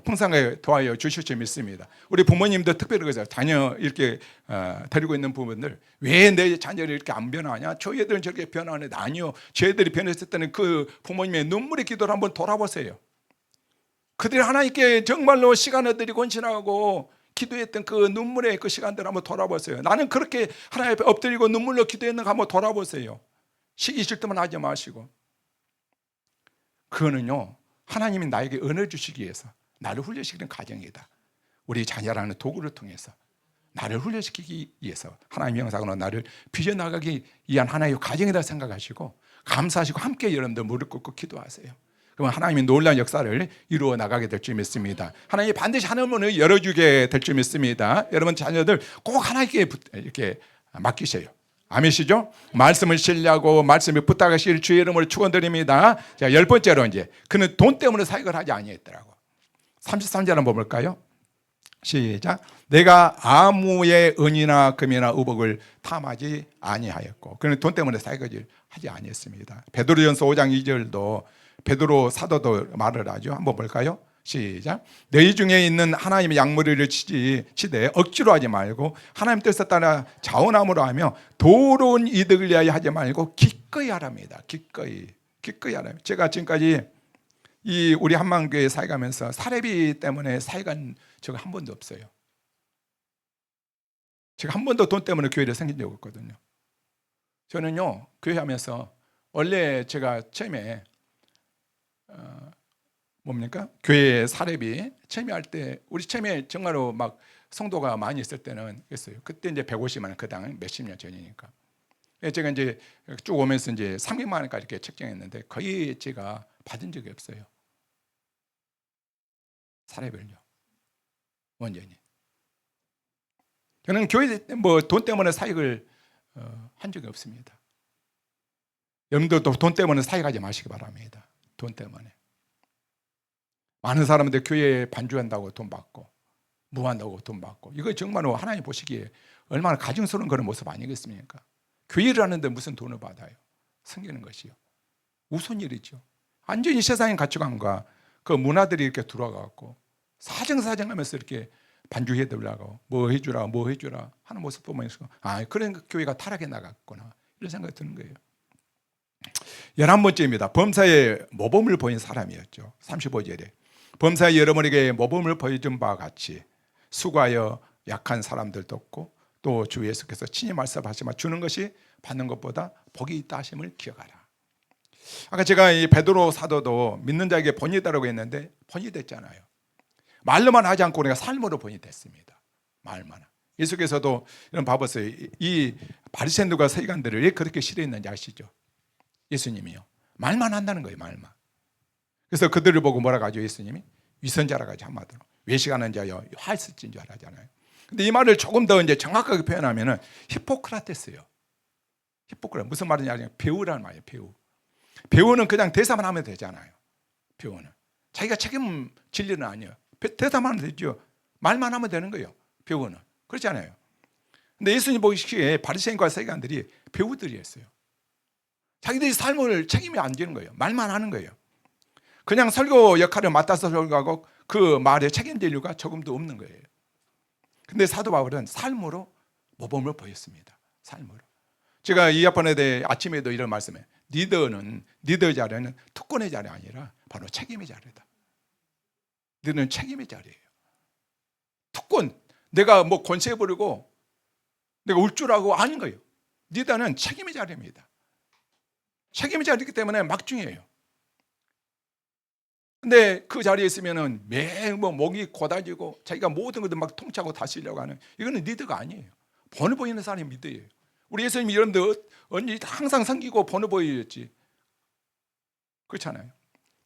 풍성하게 더하여 주실 줄 믿습니다. 우리 부모님도 특별히 그러세요. 자녀 이렇게 데리고 있는 부분들 왜 내 자녀를 이렇게 안 변하냐? 저 애들은 저렇게 변하는데 아니요. 저 애들이 변했을 때는 그 부모님의 눈물의 기도를 한번 돌아보세요. 그들이 하나님께 정말로 시간을 들이고 헌신하고 기도했던 그 눈물의 그 시간들을 한번 돌아보세요. 나는 그렇게 하나님 앞에 엎드리고 눈물로 기도했는가 한번 돌아보세요. 시기 질투만 하지 마시고. 그거는요, 하나님이 나에게 은혜 주시기 위해서 나를 훈련시키는 과정이다. 우리 자녀라는 도구를 통해서 나를 훈련시키기 위해서 하나님의 형상으로 나를 빚어나가기 위한 하나의 과정이다 생각하시고 감사하시고 함께 여러분들 무릎 꿇고 기도하세요. 그러면 하나님이 놀라운 역사를 이루어 나가게 될 줄 믿습니다. 하나님이 반드시 하늘 문을 열어주게 될 줄 믿습니다. 여러분 자녀들 꼭 하나님께 이렇게 맡기세요. 아멘이시죠? 말씀을 신뢰하고 말씀을 부탁하실 주의 이름으로 축원드립니다. 자, 10번째로 이제 그는 돈 때문에 사역을 하지 아니했더라고. 33절 한번 볼까요? 시작. 내가 아무의 은이나 금이나 의복을 탐하지 아니하였고 그는 돈 때문에 사역을 하지 아니했습니다. 베드로전서 5장 2절도 베드로 사도도 말을 하죠. 한번 볼까요? 시작. 너희 중에 있는 하나님의 양무리를 치되 억지로 하지 말고 하나님 뜻에 따라 자원함으로 하며 도로운 이득을 위하여 하지 말고 기꺼이 하랍니다. 기꺼이 하랍니다. 제가 지금까지 이 우리 한만교회 사역하면서 사례비 때문에 사역한 적은 한 번도 없어요. 제가 한 번도 돈 때문에 교회를 생긴 적 없거든요. 저는요 교회 하면서 원래 제가 처음에 뭡니까? 교회 사례비 참여할 때 우리 처음에 정말로 막 성도가 많이 있을 때는 했어요. 그때 이제 150만 원, 그 당 몇십 년 전이니까. 제가 이제 쭉 오면서 이제 300만 원까지 이렇게 책정했는데 거의 제가 받은 적이 없어요. 사례비를요. 완전히. 저는 교회 뭐 돈 때문에 사역을 한 적이 없습니다. 여러분들도 돈 때문에 사역하지 마시기 바랍니다. 돈 때문에 많은 사람들 교회에 반주한다고 돈 받고 무한다고 돈 받고, 이거 정말로 하나님 보시기에 얼마나 가증스러운 그런 모습 아니겠습니까? 교회를 하는데 무슨 돈을 받아요? 섬기는 것이요, 우선일이죠. 완전히 세상의 가치관과 그 문화들이 이렇게 들어와갖고 사정사정하면서 이렇게 반주해 들라고 뭐 해주라 뭐 해주라 하는 모습 보면서 그런 교회가 타락해 나갔구나, 이런 생각이 드는 거예요. 11번째입니다. 범사에 모범을 보인 사람이었죠. 35절에 범사에 여러분에게 모범을 보여준 바와 같이 수고하여 약한 사람들 돕고 또 주 예수께서 친히 말씀하시면 주는 것이 받는 것보다 복이 있다 하심을 기억하라. 아까 제가 이 베드로 사도도 믿는 자에게 본이 있다라고 했는데 본이 됐잖아요. 말로만 하지 않고 우리가 삶으로 본이 됐습니다. 말만. 예수께서도 이런 봐보세요. 이 바리새인들과 서기관들을 왜 그렇게 싫어했는지 아시죠? 예수님이요, 말만 한다는 거예요. 말만. 그래서 그들을 보고 뭐라고 하죠? 예수님이 위선자라고 하죠. 한마디로 외식하는 자여 화있을진 줄 알았잖아요. 근데 이 말을 조금 더 이제 정확하게 표현하면은 히포크라테스요. 히포크라테스 무슨 말인지 아시죠? 배우라는 말이에요. 배우는 그냥 대사만 하면 되잖아요. 배우는 자기가 책임질 일은 아니에요. 대사만 하면 되죠. 말만 하면 되는 거예요. 배우는 그렇지 않아요. 근데 예수님 보시기에 바리새인과 서기관들이 배우들이었어요. 자기들이 삶을 책임이 안 지는 거예요. 말만 하는 거예요. 그냥 설교 역할을 맡아서 설교하고 그 말에 책임질 이유가 조금도 없는 거예요. 근데 사도 바울은 삶으로 모범을 보였습니다. 삶으로. 제가 이아폰에 대해 아침에도 이런 말씀해. 리더 자리는 특권의 자리 아니라 바로 책임의 자리다. 리더는 책임의 자리예요. 특권, 내가 뭐 권세 부리고 내가 울 줄 알고 아닌 거예요. 리더는 책임의 자리입니다. 책임의 자리이기 때문에 막중해요. 근데 그 자리에 있으면은 매일 뭐 목이 고달지고 자기가 모든 것들 막 통치하고 다스리려고 하는, 이거는 리더가 아니에요. 본을 보이는 사람이 리더예요. 우리 예수님이 이런데 언제 항상 섬기고 본을 보였지. 그렇잖아요.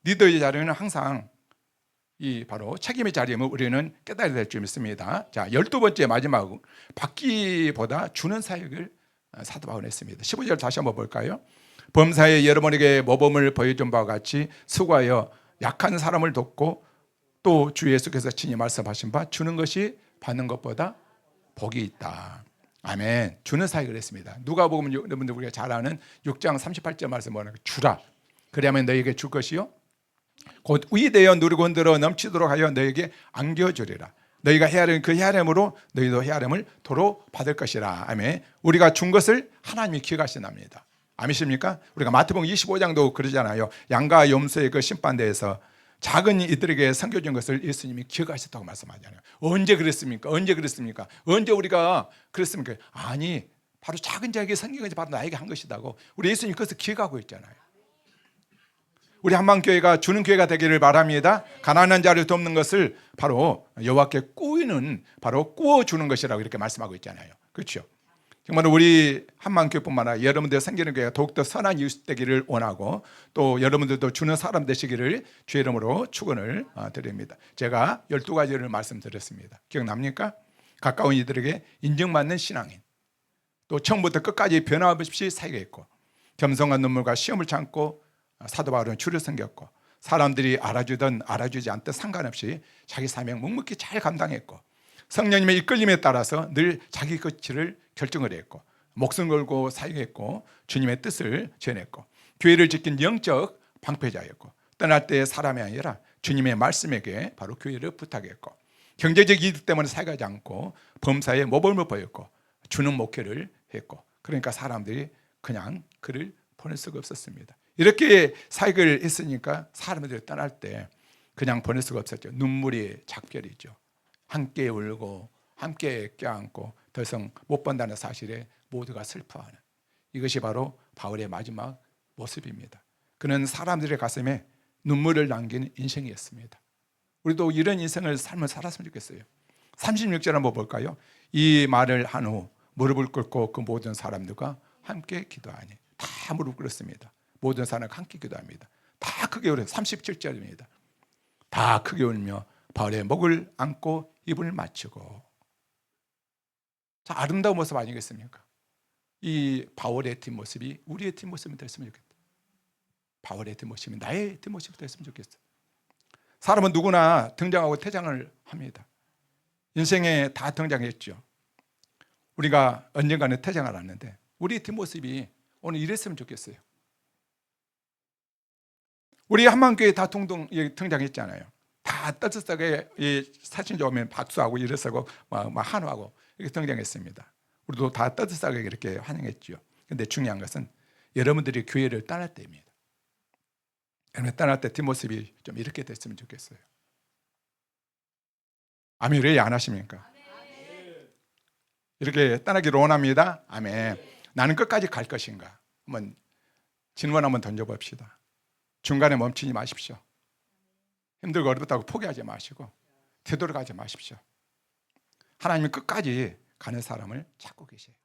리더의 자리는 항상 이 바로 책임의 자리임을 우리는 깨달아야 될 줄 믿습니다. 자, 12번째 마지막, 받기보다 주는 사역을 사도 바울은 했습니다. 15절 다시 한번 볼까요? 범사에 여러분에게 모범을 보여준 바와 같이 수고하여 약한 사람을 돕고 또 주 예수께서 친히 말씀하신 바 주는 것이 받는 것보다 복이 있다. 아멘. 주는 사역을 했습니다. 누가복음 여러분들 우리가 잘 아는 6장 38절 말씀 뭐냐면 주라. 그리하면 너에게 줄 것이요 곧 위대여 누리고 흔들어 넘치도록 하여 너에게 안겨주리라. 너희가 헤아리는 그 헤아림으로 너희도 헤아림을 도로 받을 것이라. 아멘. 우리가 준 것을 하나님이 기억하신답니다. 아미십니까? 우리가 마태복음 25장도 그러잖아요. 양과 염소의 그 심판대에서 작은 이들에게 섬겨준 것을 예수님이 기억하셨다고 말씀하잖아요. 언제 그랬습니까? 언제 우리가 그랬습니까? 아니, 바로 작은 자에게 섬긴 것이 바로 나에게 한 것이다고 우리 예수님이 그것을 기억하고 있잖아요. 우리 한방교회가 주는 교회가 되기를 바랍니다. 가난한 자를 돕는 것을 바로 여호와께 꾸이는, 바로 꾸어주는 것이라고 이렇게 말씀하고 있잖아요. 그렇죠? 정말 우리 한방교회뿐만 아니라 여러분들 섬기는 교회가 더욱더 선한 이웃 되기를 원하고 또 여러분들도 주는 사람 되시기를 주의 이름으로 축원을 드립니다. 제가 12가지를 말씀드렸습니다. 기억납니까? 가까운 이들에게 인정받는 신앙인, 또 처음부터 끝까지 변함없이 사역했고 겸손한 눈물과 시험을 참고 사도 바울은 주를 섬겼고 사람들이 알아주든 알아주지 않든 상관없이 자기 사명 묵묵히 잘 감당했고 성령님의 이끌림에 따라서 늘 자기 가치를 결정을 했고 목숨 걸고 사역했고 주님의 뜻을 전했고 교회를 지킨 영적 방패자였고 떠날 때의 사람이 아니라 주님의 말씀에게 바로 교회를 부탁했고 경제적 이득 때문에 사역하지 않고 범사에 모범을 보였고 주는 목회를 했고 그러니까 사람들이 그냥 그를 보낼 수가 없었습니다. 이렇게 사역을 했으니까 사람들이 떠날 때 그냥 보낼 수가 없었죠. 눈물이 작별이죠. 함께 울고 함께 껴안고 더 이상 못 본다는 사실에 모두가 슬퍼하는, 이것이 바로 바울의 마지막 모습입니다. 그는 사람들의 가슴에 눈물을 남기는 인생이었습니다. 우리도 이런 인생을 삶을 살았으면 좋겠어요. 36절 한번 볼까요? 이 말을 한 후 무릎을 꿇고 그 모든 사람들과 함께 기도하니. 다 무릎 꿇었습니다. 모든 사람과 함께 기도합니다. 다 크게 울어요. 37절입니다. 다 크게 울며 바울의 목을 안고 입을 맞추고 아름다운 모습 아니겠습니까? 이 바울의 뒷모습이 우리의 뒷모습이 됐으면 좋겠다. 바울의 뒷모습이 나의 뒷모습이 됐으면 좋겠어. 사람은 누구나 등장하고 퇴장을 합니다. 인생에 다 등장했죠. 우리가 언젠가는 퇴장을 하는데 우리의 뒷모습이 오늘 이랬으면 좋겠어요. 우리 한만교회 다 동동 등장했잖아요. 다 따뜻하게 사진 좋으면 박수하고 일어서고 막 한호하고 이렇게 등장했습니다. 우리도 다 따뜻하게 이렇게 환영했죠. 근데 중요한 것은 여러분들이 교회를 떠날 때입니다. 여러분 떠날 때 뒷모습이 좀 이렇게 됐으면 좋겠어요. 아멘. 왜 안 하십니까? 이렇게 떠나기를 원합니다. 아멘. 나는 끝까지 갈 것인가? 한번 질문 한번 던져봅시다. 중간에 멈추지 마십시오. 힘들고 어렵다고 포기하지 마시고 되돌아가지 마십시오. 하나님이 끝까지 가는 사람을 찾고 계세요.